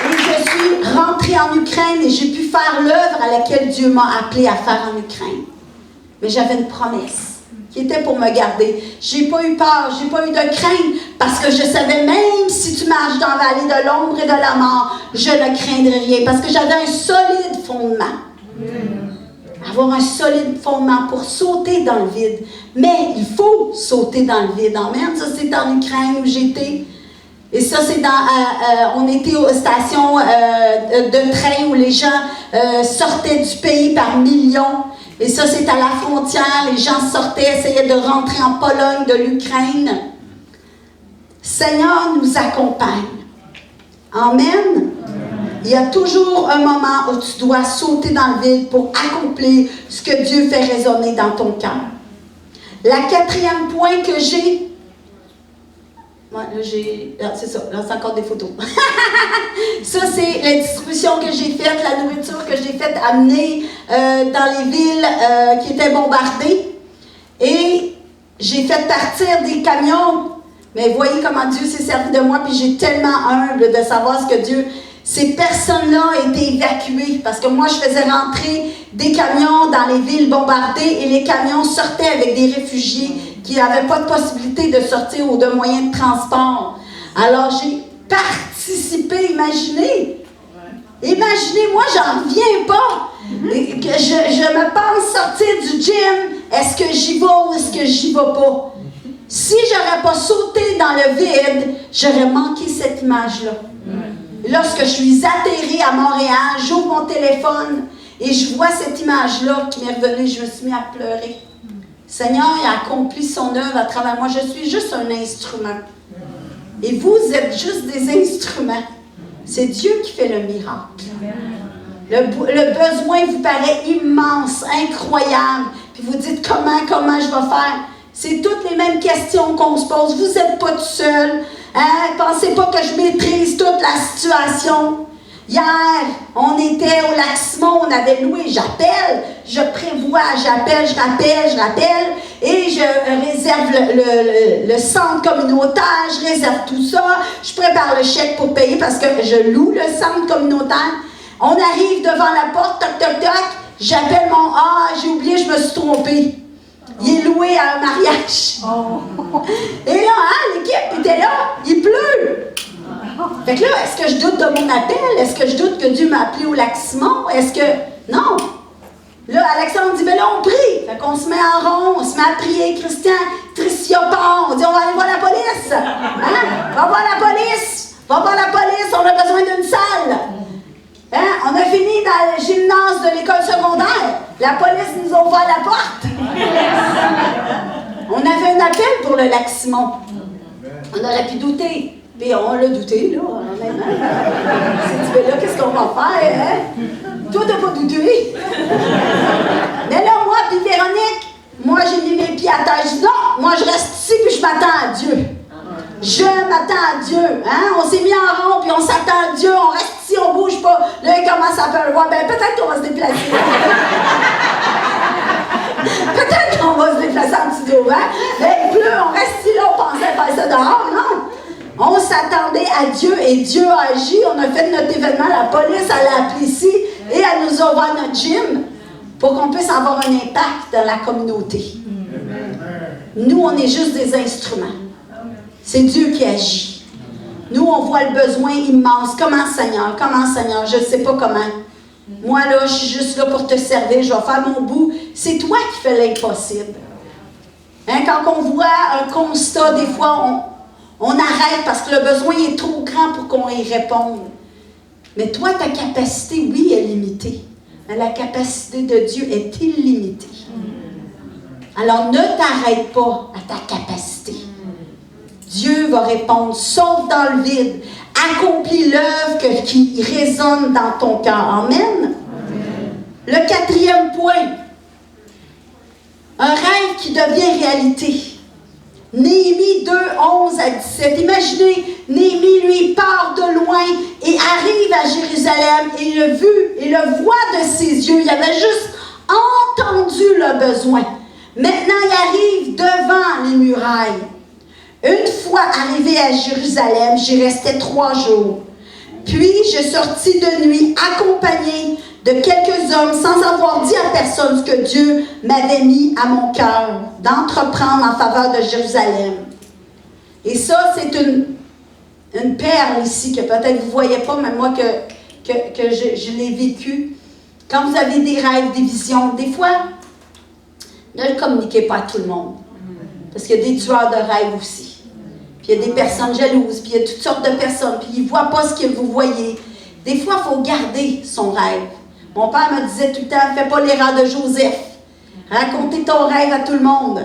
A: Et je suis rentrée en Ukraine et j'ai pu faire l'œuvre à laquelle Dieu m'a appelée à faire en Ukraine. Mais j'avais une promesse qui était pour me garder. J'ai pas eu peur, j'ai pas eu de crainte, parce que je savais même si tu marches dans la vallée de l'ombre et de la mort, je ne craindrai rien, parce que j'avais un solide fondement. Avoir un solide fondement pour sauter dans le vide. Mais il faut sauter dans le vide. Amen. Ça, c'est en Ukraine où j'étais. Et ça, c'est on était aux stations de train où les gens sortaient du pays par millions. Et ça, c'est à la frontière. Les gens sortaient, essayaient de rentrer en Pologne, de l'Ukraine. Seigneur nous accompagne. Amen. Il y a toujours un moment où tu dois sauter dans le vide pour accomplir ce que Dieu fait résonner dans ton cœur. La quatrième point que j'ai... Ouais, là, c'est ça. Là, c'est encore des photos. Ça, c'est la distribution que j'ai faite, la nourriture que j'ai faite amener dans les villes qui étaient bombardées. Et j'ai fait partir des camions. Mais voyez comment Dieu s'est servi de moi. Puis j'ai tellement humble de savoir ce que Dieu... Ces personnes-là étaient évacuées. Parce que moi, je faisais rentrer des camions dans les villes bombardées. Et les camions sortaient avec des réfugiés qui n'avaient pas de possibilité de sortir ou de moyens de transport. Alors, j'ai participé, imaginez. Imaginez, moi, j'en reviens pas. Que je me pense sortir du gym. Est-ce que j'y vais ou est-ce que j'y vais pas? Si j'aurais pas sauté dans le vide, j'aurais manqué cette image-là. Lorsque je suis atterrée à Montréal, j'ouvre mon téléphone et je vois cette image-là qui m'est revenue, je me suis mis à pleurer. Seigneur, il a accompli son œuvre à travers moi. Je suis juste un instrument. Et vous êtes juste des instruments. C'est Dieu qui fait le miracle. Le besoin vous paraît immense, incroyable. Puis vous dites comment je vais faire? C'est toutes les mêmes questions qu'on se pose. Vous n'êtes pas tout seul. Hein? Pensez pas que je maîtrise toute la situation. Hier, on était au Lac-Simon, on avait loué, j'appelle, je prévois, j'appelle, je rappelle, et je réserve le centre communautaire, je réserve tout ça, je prépare le chèque pour payer parce que je loue le centre communautaire. On arrive devant la porte, toc, toc, toc. J'appelle mon j'ai oublié, je me suis trompée. Il est loué à un mariage. Et là, l'équipe était là, il pleut. Fait que là, est-ce que je doute de mon appel? Est-ce que je doute que Dieu m'a appelé au Lac-Simon? Est-ce que... Non. Là, Alexandre dit, mais là, on prie. Fait qu'on se met en rond, on se met à prier. Christian, Tricia part. On dit, on va aller voir la police. Hein? Va voir la police. Va voir la police, on a besoin d'une salle. Hein? On a fini dans le gymnase de l'école secondaire. La police nous a ouvert la porte. On avait un appel pour le Lac-Simon. On aurait pu douter. Puis on l'a douté, là, honnêtement. On s'est dit, mais là, qu'est-ce qu'on va faire, hein? Toi, t'as pas douté. Mais là, moi, puis Véronique, moi, j'ai mis mes pieds à terre. Je dis, non, moi, je reste ici, puis je m'attends à Dieu. Je m'attends à Dieu. Hein? On s'est mis en rond, puis on s'attend à Dieu. On reste ici, on bouge pas. Là, il commence à pleuvoir. Ben, peut-être qu'on va se déplacer. Peut-être qu'on va se déplacer en dessous d'eau, hein? Mais il pleut, on reste ici, là, on pensait faire ça dehors, non? On s'attendait à Dieu et Dieu a agi. On a fait notre événement, la police, elle a appelé ici et elle nous a ouvert notre gym pour qu'on puisse avoir un impact dans la communauté. Nous, on est juste des instruments. C'est Dieu qui agit. Nous, on voit le besoin immense. Comment, Seigneur? Je ne sais pas comment. Moi, là, je suis juste là pour te servir. Je vais faire mon bout. C'est toi qui fais l'impossible. Hein, quand on voit un constat, des fois, on arrête parce que le besoin est trop grand pour qu'on y réponde. Mais toi, ta capacité, oui, est limitée. Mais la capacité de Dieu est illimitée. Alors, ne t'arrête pas à ta capacité. Dieu va répondre, saute dans le vide, accomplis l'œuvre qui résonne dans ton cœur. Amen. Le 4e point, un rêve qui devient réalité. Néhémie 2, 11 à 17. Imaginez, Néhémie, lui, part de loin et arrive à Jérusalem et il le voit de ses yeux. Il avait juste entendu le besoin. Maintenant, il arrive devant les murailles. Une fois arrivé à Jérusalem, j'y restais 3 jours. Puis, je sortis de nuit accompagné de quelques hommes sans avoir dit à personne ce que Dieu m'avait mis à mon cœur d'entreprendre en faveur de Jérusalem. Et ça, c'est une perle ici que peut-être vous ne voyez pas, mais moi que je l'ai vécu. Quand vous avez des rêves, des visions, des fois, ne le communiquez pas à tout le monde. Parce qu'il y a des tueurs de rêves aussi. Puis il y a des personnes jalouses, puis il y a toutes sortes de personnes, puis ils ne voient pas ce que vous voyez. Des fois, il faut garder son rêve. Mon père me disait tout le temps, fais pas l'erreur de Joseph. Racontez ton rêve à tout le monde.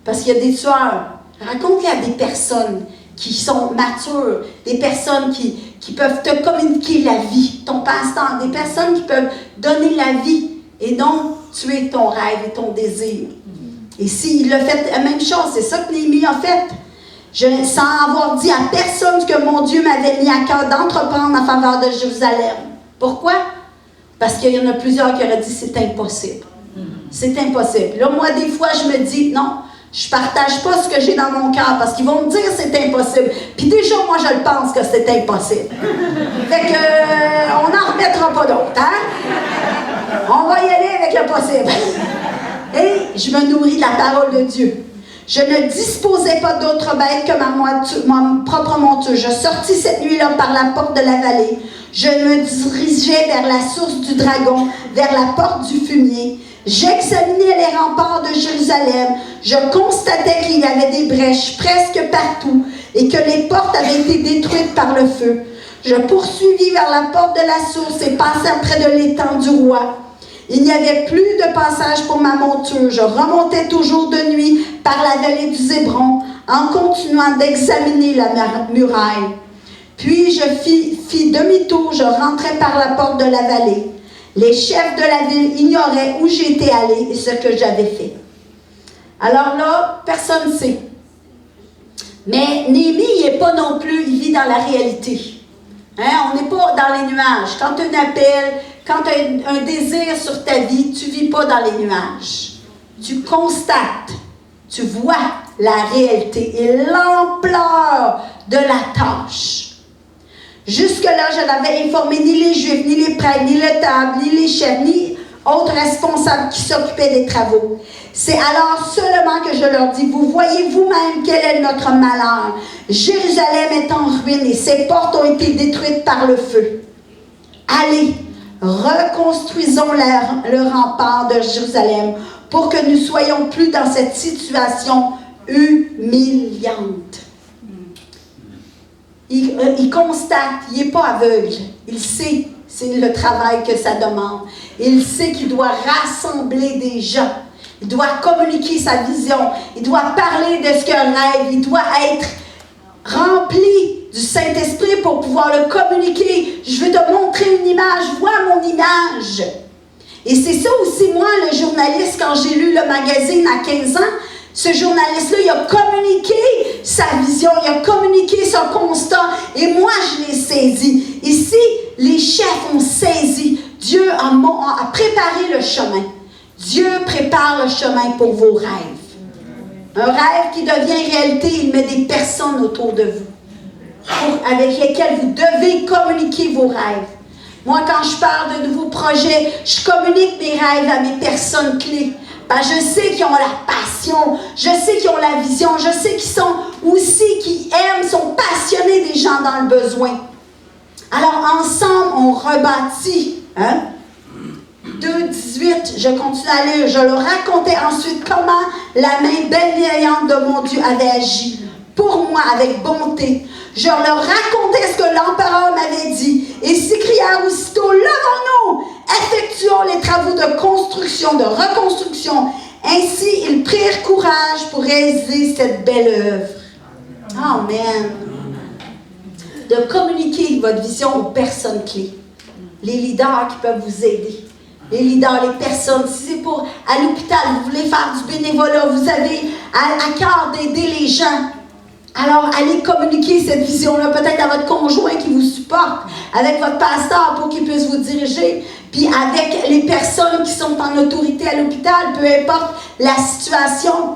A: Parce qu'il y a des tueurs. Raconte-les à des personnes qui sont matures, des personnes qui peuvent te communiquer la vie, ton passe-temps, des personnes qui peuvent donner la vie et non tuer ton rêve et ton désir. Et s'il a fait la même chose, c'est ça que Néhémie a fait. Sans avoir dit à personne que mon Dieu m'avait mis à cœur d'entreprendre en faveur de Jérusalem. Pourquoi? Parce qu'il y en a plusieurs qui auraient dit c'est impossible. C'est impossible. Là, moi, des fois, je me dis, non, je ne partage pas ce que j'ai dans mon cœur parce qu'ils vont me dire c'est impossible. Puis déjà, moi, je le pense que c'est impossible. Fait que, on n'en remettra pas d'autres, hein? On va y aller avec le possible. Et je me nourris de la parole de Dieu. Je ne disposais pas d'autre bête que ma propre monture. Je sortis cette nuit-là par la porte de la vallée. Je me dirigeais vers la source du dragon, vers la porte du fumier. J'examinais les remparts de Jérusalem. Je constatais qu'il y avait des brèches presque partout et que les portes avaient été détruites par le feu. Je poursuivis vers la porte de la source et passai près de l'étang du roi. Il n'y avait plus de passage pour ma monture. Je remontais toujours de nuit par la vallée du Zébron en continuant d'examiner la muraille. Puis je fis demi-tour, je rentrais par la porte de la vallée. Les chefs de la ville ignoraient où j'étais allé et ce que j'avais fait. Alors là, personne ne sait. Mais Néhémie, il n'est pas non plus, il vit dans la réalité. Hein? On n'est pas dans les nuages. Quand tu as un appel, quand tu as un désir sur ta vie, tu ne vis pas dans les nuages. Tu constates, tu vois la réalité et l'ampleur de la tâche. Jusque-là, je n'avais informé ni les Juifs, ni les prêtres, ni le table, ni les chefs, ni autres responsables qui s'occupaient des travaux. C'est alors seulement que je leur dis, vous voyez vous-même quel est notre malheur. Jérusalem est en ruine et ses portes ont été détruites par le feu. Allez, reconstruisons le rempart de Jérusalem pour que nous ne soyons plus dans cette situation humiliante. Il constate, il n'est pas aveugle, il sait, c'est le travail que ça demande. Il sait qu'il doit rassembler des gens, il doit communiquer sa vision, il doit parler de ce qu'il rêve, il doit être rempli du Saint-Esprit pour pouvoir le communiquer. Je veux te montrer une image, vois mon image. Et c'est ça aussi, moi, le journaliste, quand j'ai lu le magazine à 15 ans, ce journaliste-là, il a communiqué sa vision, il a communiqué son constat, et moi, je l'ai saisi. Ici, les chefs ont saisi. Dieu a préparé le chemin. Dieu prépare le chemin pour vos rêves. Un rêve qui devient réalité, il met des personnes autour de vous, avec lesquelles vous devez communiquer vos rêves. Moi, quand je parle de nouveaux projets, je communique mes rêves à mes personnes clés. Ben, je sais qu'ils ont la passion, je sais qu'ils ont la vision, je sais qu'ils sont aussi, qui aiment, sont passionnés des gens dans le besoin. Alors, ensemble, on rebâtit. 2:18, je continue à lire. Je leur racontais ensuite comment la main bienveillante de mon Dieu avait agi pour moi avec bonté. Je leur racontais ce que l'empereur m'avait dit et s'écrièrent aussitôt, levons-nous, effectuons les travaux de construction, de reconstruction. Ainsi, ils prirent courage pour réaliser cette belle œuvre. Amen. De communiquer votre vision aux personnes clés. Les leaders qui peuvent vous aider. Les leaders, les personnes, si c'est pour à l'hôpital, vous voulez faire du bénévolat, vous avez à cœur d'aider les gens. Alors, allez communiquer cette vision-là, peut-être à votre conjoint qui vous supporte, avec votre pasteur pour qu'il puisse vous diriger, puis avec les personnes qui sont en autorité à l'hôpital, peu importe la situation.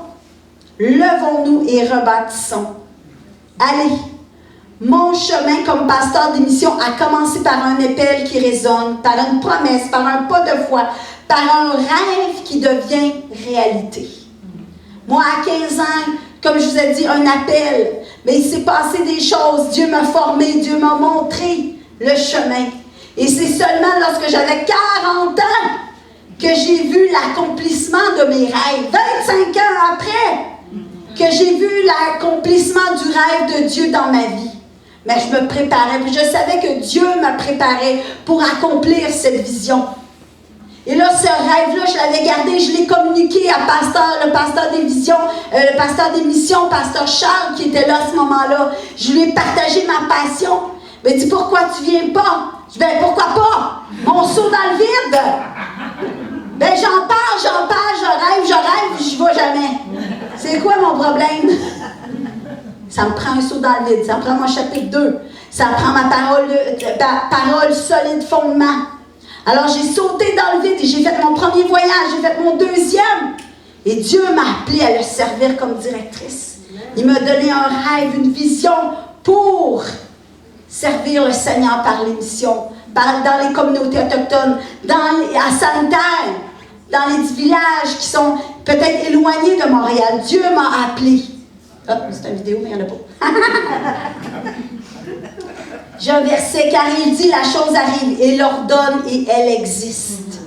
A: Levons-nous et rebâtissons. Allez, mon chemin comme pasteur d'émission a commencé par un appel qui résonne, par une promesse, par un pas de foi, par un rêve qui devient réalité. Moi, à 15 ans, comme je vous ai dit, un appel. Mais il s'est passé des choses. Dieu m'a formé, Dieu m'a montré le chemin. Et c'est seulement lorsque j'avais 40 ans que j'ai vu l'accomplissement de mes rêves. 25 ans après que j'ai vu l'accomplissement du rêve de Dieu dans ma vie. Mais je me préparais, puis je savais que Dieu m'a préparé pour accomplir cette vision. Et là, ce rêve-là, je l'avais gardé, je l'ai communiqué à le pasteur des visions, le pasteur des missions, pasteur Charles, qui était là à ce moment-là. Je lui ai partagé ma passion. Il m'a dit, pourquoi tu viens pas? Je dis, ben pourquoi pas? Mon saut dans le vide. Ben j'en parle, je rêve, j'y vais jamais. C'est quoi mon problème? Ça me prend un saut dans le vide, ça me prend mon chapitre 2. Ça me prend ma parole solide fondement. Alors, j'ai sauté dans le vide et j'ai fait mon premier voyage, j'ai fait mon deuxième. Et Dieu m'a appelé à le servir comme directrice. Il m'a donné un rêve, une vision pour servir le Seigneur par les missions, dans les communautés autochtones, à Santerre, dans les villages qui sont peut-être éloignés de Montréal. Dieu m'a appelé. Ah, c'est une vidéo, mais il n'y en a pas. J'ai un verset, car il dit, la chose arrive, et l'ordonne, et elle existe.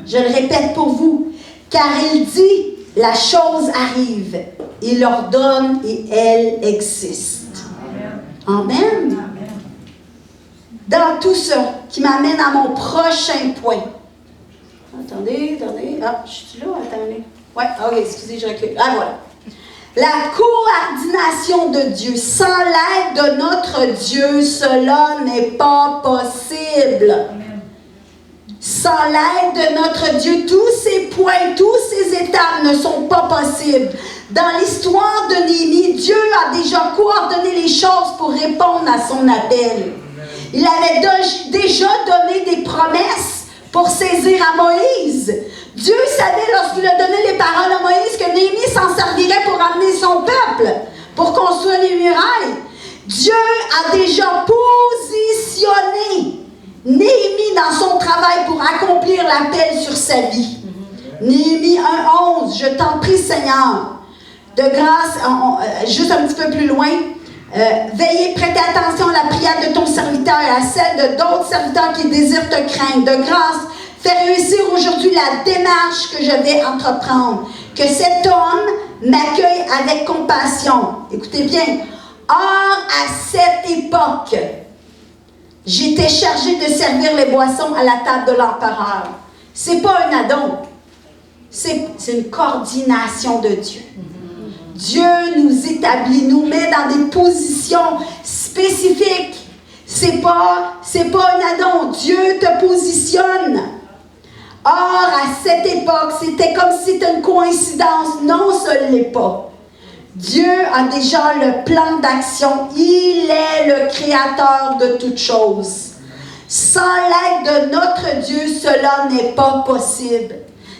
A: Je le répète pour vous, car il dit, la chose arrive, il ordonne, et elle existe. Amen. Dans tout ça, qui m'amène à mon prochain point. Attendez. Ah, je suis là, attendez. Ouais, ok, excusez, je recule. Ah, voilà. La coordination de Dieu. Sans l'aide de notre Dieu, cela n'est pas possible. Sans l'aide de notre Dieu, tous ces points, toutes ces étapes ne sont pas possibles. Dans l'histoire de Néhémie, Dieu a déjà coordonné les choses pour répondre à son appel. Il avait déjà donné des promesses pour saisir à Moïse. Dieu savait, lorsqu'il a donné les paroles à Moïse, que Néhémie s'en servirait pour amener son peuple, pour construire les murailles. Dieu a déjà positionné Néhémie dans son travail pour accomplir l'appel sur sa vie. Néhémie 1:11, je t'en prie Seigneur, de grâce, juste un petit peu plus loin, veillez, prêtez attention à la prière de ton serviteur et à celle de d'autres serviteurs qui désirent te craindre. De grâce, fais réussir aujourd'hui la démarche que je vais entreprendre. Que cet homme m'accueille avec compassion. Écoutez bien. Or, à cette époque, j'étais chargé de servir les boissons à la table de l'empereur. C'est pas un addon. C'est une coordination de Dieu. Dieu nous établit, nous met dans des positions spécifiques. C'est pas un addon. Dieu te positionne. Or, à cette époque, c'était comme si c'était une coïncidence. Non, ce n'est pas. Dieu a déjà le plan d'action. Il est le créateur de toutes choses. Sans l'aide de notre Dieu, cela n'est pas possible.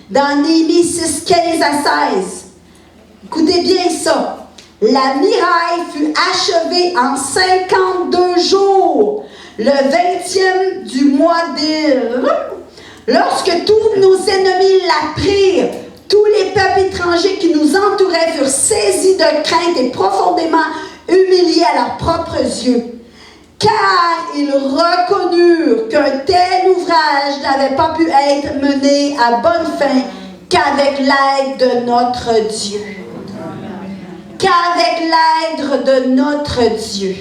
A: Dans Néhémie 6:15 à 16, écoutez bien ça. La muraille fut achevée en 52 jours, le 20e du mois d'Ir. Lorsque tous nos ennemis l'apprirent, tous les peuples étrangers qui nous entouraient furent saisis de crainte et profondément humiliés à leurs propres yeux. Car ils reconnurent qu'un tel ouvrage n'avait pas pu être mené à bonne fin qu'avec l'aide de notre Dieu. Qu'avec l'aide de notre Dieu.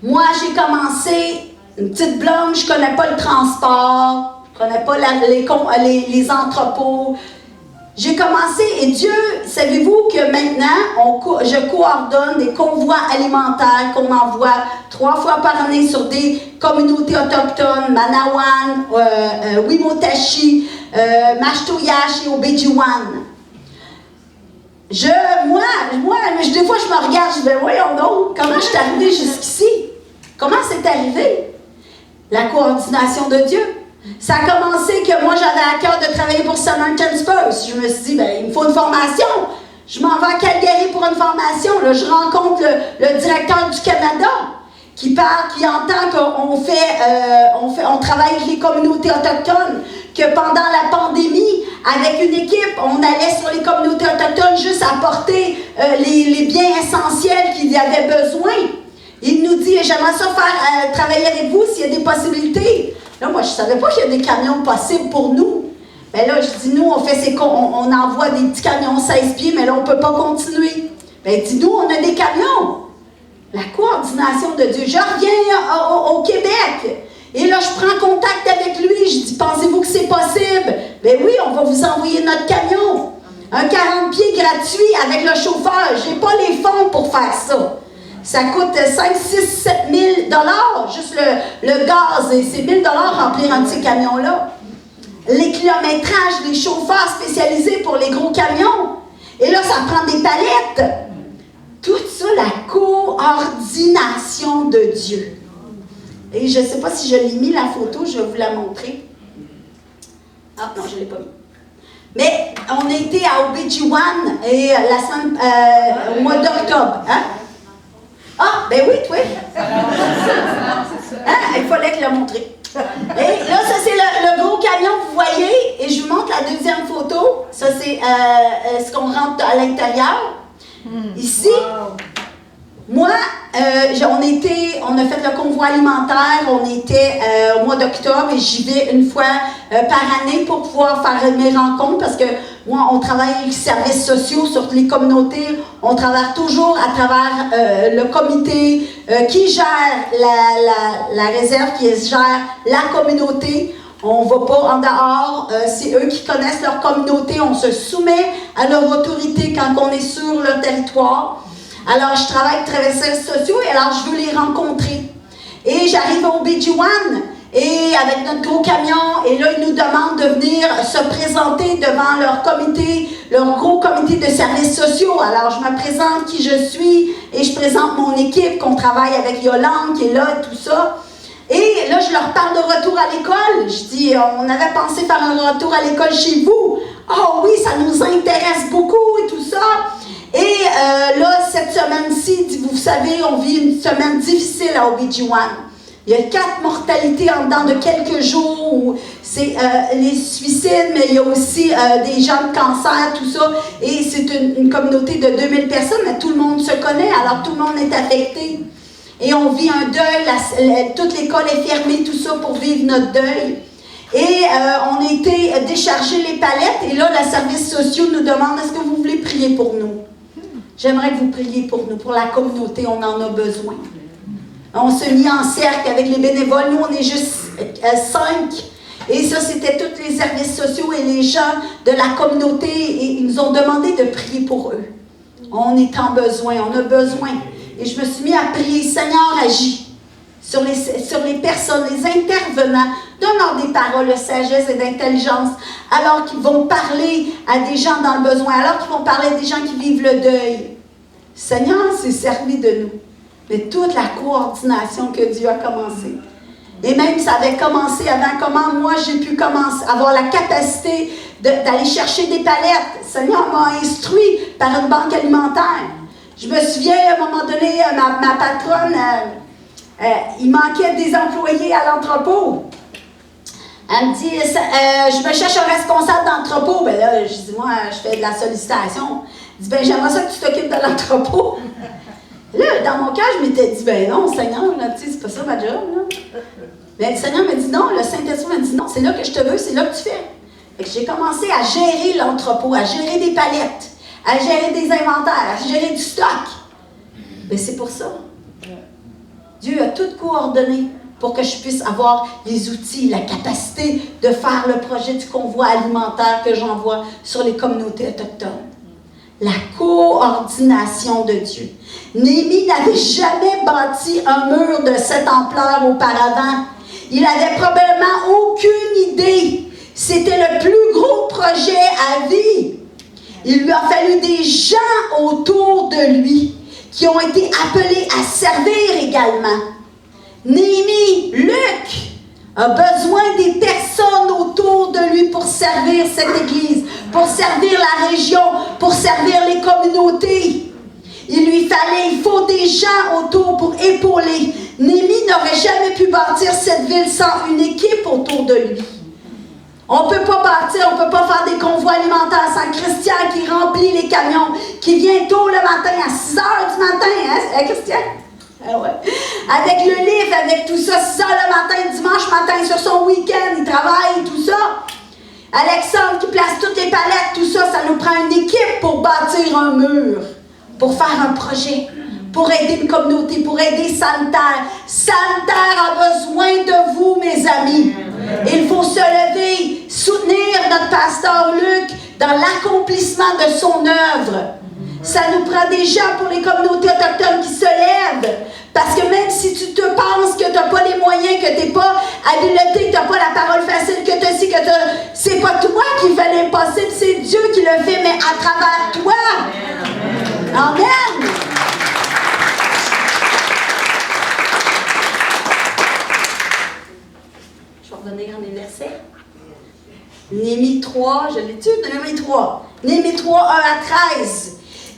A: Moi, j'ai commencé, une petite blonde, je ne connais pas le transport, je ne connais pas les entrepôts. J'ai commencé, et Dieu, savez-vous que maintenant, je coordonne des convois alimentaires qu'on envoie 3 fois par année sur des communautés autochtones, Manawan, Wimotashi, Mashtoyash et Obedjiwan. Des fois, je me regarde, je dis, voyons donc, comment je suis arrivée jusqu'ici? Comment c'est arrivé? La coordination de Dieu. Ça a commencé que moi, j'avais à cœur de travailler pour Samaritan Spurs. Je me suis dit, il me faut une formation. Je m'en vais à Calgary pour une formation. Là, je rencontre le directeur du Canada qui entend qu'on travaille avec les communautés autochtones, que pendant la pandémie, avec une équipe, on allait sur les communautés autochtones juste apporter les biens essentiels qu'ils avaient besoin. Il nous dit, j'aimerais ça faire travailler avec vous s'il y a des possibilités. Là, moi, je ne savais pas qu'il y a des camions possibles pour nous. Mais là, je dis, nous, on envoie des petits camions 16 pieds, mais là, on ne peut pas continuer. Bien, il dit, nous, on a des camions. La coordination de Dieu. Je reviens au Québec. Et là, je prends contact avec lui. Je dis, pensez-vous que c'est possible? Bien oui, on va vous envoyer notre camion. Un 40 pieds gratuit avec le chauffeur. Je n'ai pas les fonds pour faire ça. Ça coûte 5, 6, 7 000 $, juste le gaz, et c'est 1 000 $ remplir un petit camion-là. Les kilométrages, les chauffeurs spécialisés pour les gros camions. Et là, ça prend des palettes. Tout ça, la coordination de Dieu. Et je ne sais pas si je l'ai mis, la photo, je vais vous la montrer. Ah, non, je ne l'ai pas mis. Mais on était à Obedjiwan et au mois d'octobre. Hein? Ah, ben oui, toi. Hein? Il fallait que je la montre. Et là, ça, c'est le gros camion, vous voyez. Et je vous montre la deuxième photo. Ça, c'est ce qu'on rentre à l'intérieur. Ici, moi, on a fait le convoi alimentaire. On était au mois d'octobre et j'y vais une fois par année pour pouvoir faire mes rencontres parce que moi, on travaille avec les services sociaux sur les communautés. On travaille toujours à travers le comité qui gère la réserve, qui gère la communauté. On ne va pas en dehors. C'est eux qui connaissent leur communauté. On se soumet à leur autorité quand on est sur leur territoire. Alors, je travaille avec les services sociaux et alors je veux les rencontrer. Et j'arrive au Obedjiwan et avec notre gros camion, et là, ils nous demandent de venir se présenter devant leur comité, leur gros comité de services sociaux. Alors, je me présente qui je suis et je présente mon équipe, qu'on travaille avec Yolande qui est là et tout ça. Et là, je leur parle de retour à l'école. Je dis, on avait pensé faire un retour à l'école chez vous. Ah oui, ça nous intéresse beaucoup et tout ça. Et là, cette semaine-ci, vous savez, on vit une semaine difficile à OB/GYN. Il y a 4 mortalités en dedans de quelques jours, où c'est les suicides, mais il y a aussi des gens de cancer, tout ça. Et c'est une communauté de 2000 personnes, mais tout le monde se connaît, alors tout le monde est affecté. Et on vit un deuil, toute l'école est fermée, tout ça, pour vivre notre deuil. Et on a été décharger les palettes, et là, les services sociaux nous demandent, est-ce que vous voulez prier pour nous? J'aimerais que vous priez pour nous, pour la communauté, on en a besoin. On s'est mis en cercle avec les bénévoles. Nous, on est juste 5. Et ça, c'était tous les services sociaux et les gens de la communauté. Et ils nous ont demandé de prier pour eux. On est en besoin, on a besoin. Et je me suis mis à prier, Seigneur, agis sur les personnes, les intervenants. Donne-leur des paroles de sagesse et d'intelligence, alors qu'ils vont parler à des gens dans le besoin, alors qu'ils vont parler à des gens qui vivent le deuil. Seigneur s'est servi de nous. Mais toute la coordination que Dieu a commencé. Et même ça avait commencé avant, comment moi j'ai pu commencer, avoir la capacité d'aller chercher des palettes. Le Seigneur m'a instruit par une banque alimentaire. Je me souviens, à un moment donné, ma patronne, il manquait des employés à l'entrepôt. Elle me dit, je me cherche un responsable d'entrepôt. Ben là, je dis, moi, je fais de la sollicitation. Elle dit, ben j'aimerais ça que tu t'occupes de l'entrepôt. Là, dans mon cœur, je m'étais dit, ben non, Seigneur, là, tu sais, c'est pas ça ma job, là. Mais le Seigneur m'a dit non, le Saint-Esprit m'a dit non, c'est là que je te veux, c'est là que tu fais. Fait que j'ai commencé à gérer l'entrepôt, à gérer des palettes, à gérer des inventaires, à gérer du stock. Ben c'est pour ça. Dieu a tout coordonné pour que je puisse avoir les outils, la capacité de faire le projet du convoi alimentaire que j'envoie sur les communautés autochtones. La coordination de Dieu. Néhémie n'avait jamais bâti un mur de cette ampleur auparavant. Il n'avait probablement aucune idée. C'était le plus gros projet à vie. Il lui a fallu des gens autour de lui qui ont été appelés à servir également. Néhémie, Luc, a besoin des personnes autour de lui pour servir cette église, pour servir la région, pour servir les communautés. Il faut des gens autour pour épauler. Néhémie n'aurait jamais pu bâtir cette ville sans une équipe autour de lui. On ne peut pas bâtir, on ne peut pas faire des convois alimentaires sans Christian qui remplit les camions, qui vient tôt le matin, à 6 h du matin, hein, Christian? Ah ouais. Avec le livre, avec tout ça, 6 h le matin, dimanche matin, sur son week-end, il travaille, tout ça. Alexandre qui place toutes les palettes, tout ça, ça nous prend une équipe pour bâtir un mur, pour faire un projet, pour aider une communauté, pour aider Sanitaire. Sanitaire a besoin de vous, mes amis. Il faut se lever, soutenir notre pasteur Luc dans l'accomplissement de son œuvre. Ça nous prend des gens pour les communautés autochtones qui se lèvent. Parce que même si tu te penses que tu n'as pas les moyens, que tu n'es pas habilité, que tu n'as pas la parole facile, que tu sais que c'est pas toi qui fais l'impossible, c'est Dieu qui le fait, mais à travers toi. Amen. Je vais revenir dans les versets. Néhémie 3, je l'ai-tu? Néhémie 3. Néhémie 3, 1 à 13.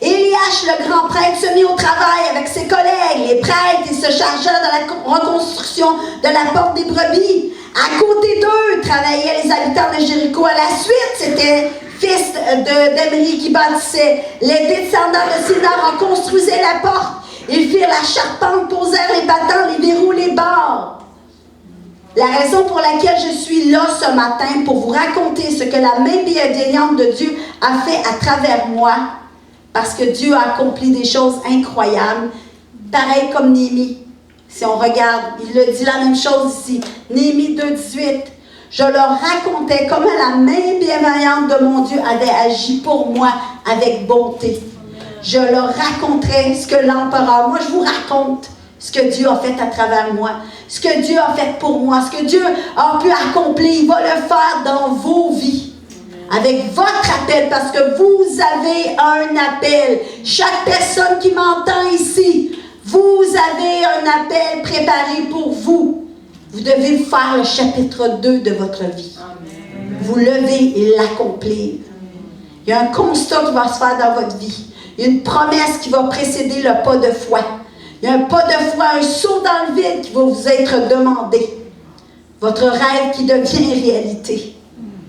A: Éliach, le grand prêtre, se mit au travail avec ses collègues, les prêtres, et se chargea de la reconstruction de la porte des brebis. À côté d'eux travaillaient les habitants de Jéricho. À la suite, c'était fils d'Emri qui bâtissait. Les descendants de Sidar en construisaient la porte. Ils firent la charpente, posèrent les battants, les verrous, les barres. La raison pour laquelle je suis là ce matin, pour vous raconter ce que la main bienveillante de Dieu a fait à travers moi, parce que Dieu a accompli des choses incroyables, pareil comme Néhémie. Si on regarde, il le dit la même chose ici. Néhémie 2, 18. Je leur racontais comment la main bienveillante de mon Dieu avait agi pour moi avec bonté. Je leur raconterai ce que l'empereur, moi je vous raconte ce que Dieu a fait à travers moi, ce que Dieu a fait pour moi, ce que Dieu a pu accomplir. Il va le faire dans vos vies. Avec votre appel, parce que vous avez un appel. Chaque personne qui m'entend ici, vous avez un appel préparé pour vous. Vous devez faire le chapitre 2 de votre vie. Amen. Vous lever et l'accomplir. Il y a un constat qui va se faire dans votre vie. Il y a une promesse qui va précéder le pas de foi. Il y a un pas de foi, un saut dans le vide qui va vous être demandé. Votre rêve qui devient réalité.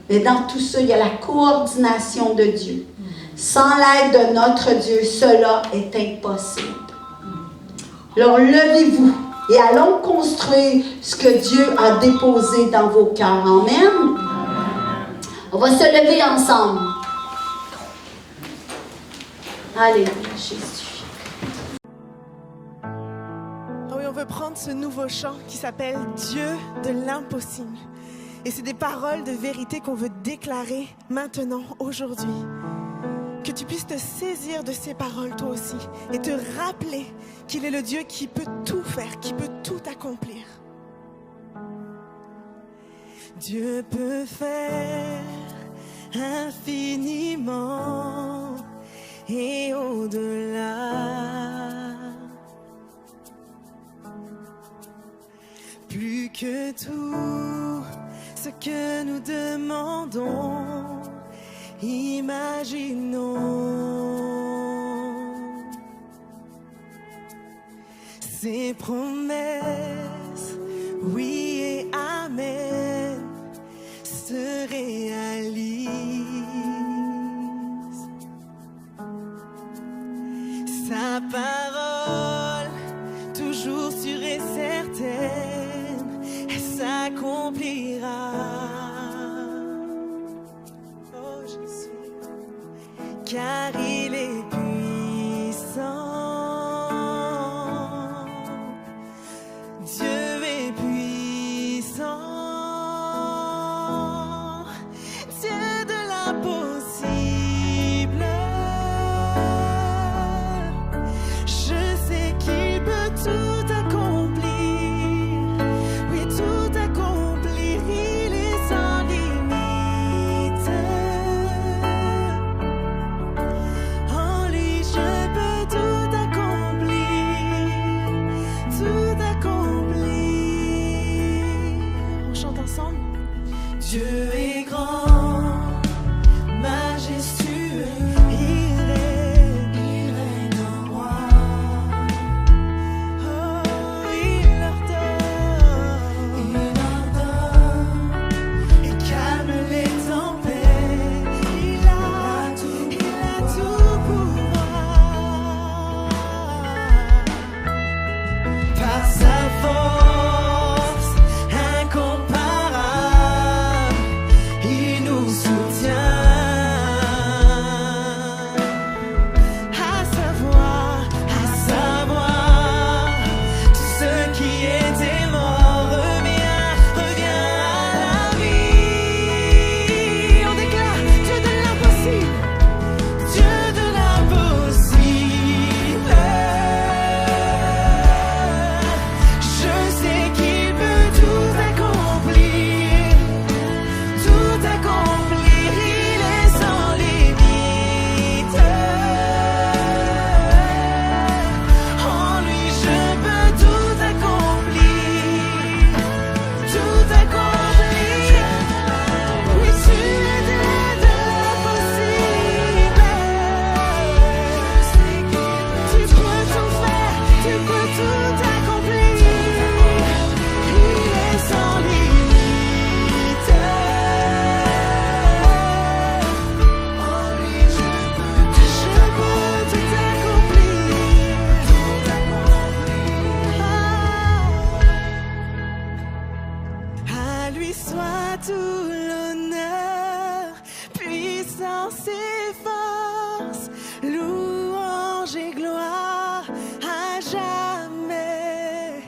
A: Mais dans tout ça, il y a la coordination de Dieu. Sans l'aide de notre Dieu, cela est impossible. Alors levez-vous et allons construire ce que Dieu a déposé dans vos cœurs. Amen. On va se lever ensemble. Alléluia, Jésus.
B: Oh oui, on veut prendre ce nouveau chant qui s'appelle Dieu de l'impossible. Et c'est des paroles de vérité qu'on veut déclarer maintenant, aujourd'hui. Que tu puisses te saisir de ces paroles toi aussi et te rappeler qu'il est le Dieu qui peut tout faire, qui peut tout accomplir. Dieu peut faire infiniment et au-delà. Plus que tout ce que nous demandons, imaginons. Ses promesses, oui et amen, se réalisent. Sa parole, toujours sûre et certaine, elle s'accomplira. Oh Jésus, car il est puissant. Dieu est puissant. Dieu de l'impossible. Je sais qu'il peut tout accomplir. Oui, tout accomplir. Il est sans limite. En lui, je peux tout accomplir. Tout accomplir. On chante ensemble. Dieu est grand, majestueux, il règne en roi. Oh, il ordonne et calme les tempêtes. Il a tout pouvoir. Par sa force incomparable, il nous soutient. À savoir, tout ce qui était mort revient à la vie. On déclare Dieu de l'impossible, Dieu de l'impossible. Je sais qu'il peut tout accomplir, tout accomplir. Il est sans limite. En lui, je peux tout accomplir, tout accomplir. Oui, tu es Dieu de l'impossible. Tu peux tout faire, tu peux tout accomplir. Il est sans limite. En lui, je peux tout accomplir. À lui soit tout l'honneur, puissance et force, louange et gloire à jamais.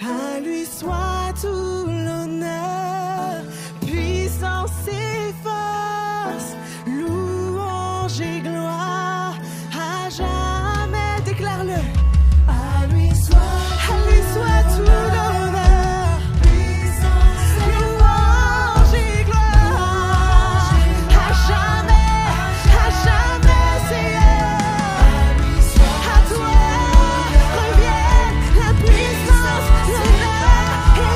B: À lui soit tout l'honneur, puissance et force, louange et gloire à jamais. Déclare-le. À lui soit tout l'honneur, louange et gloire à jamais, Seigneur. À toi reviennent la puissance, l'honneur et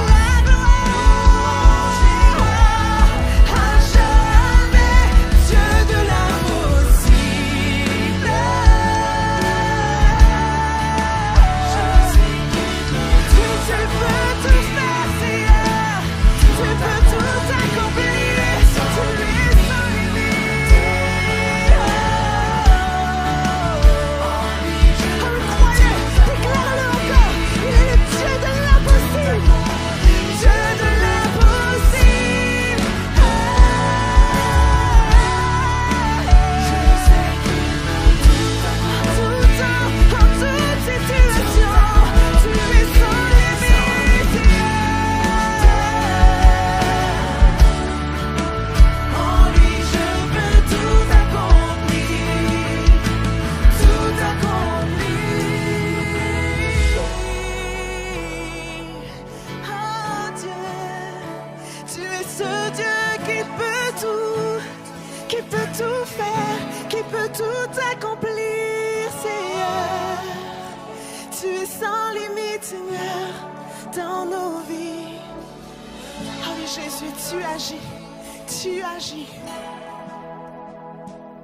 B: t'accomplir, Seigneur. Tu es sans limite, Seigneur, dans nos vies. Oh oui, Jésus, tu agis, tu agis.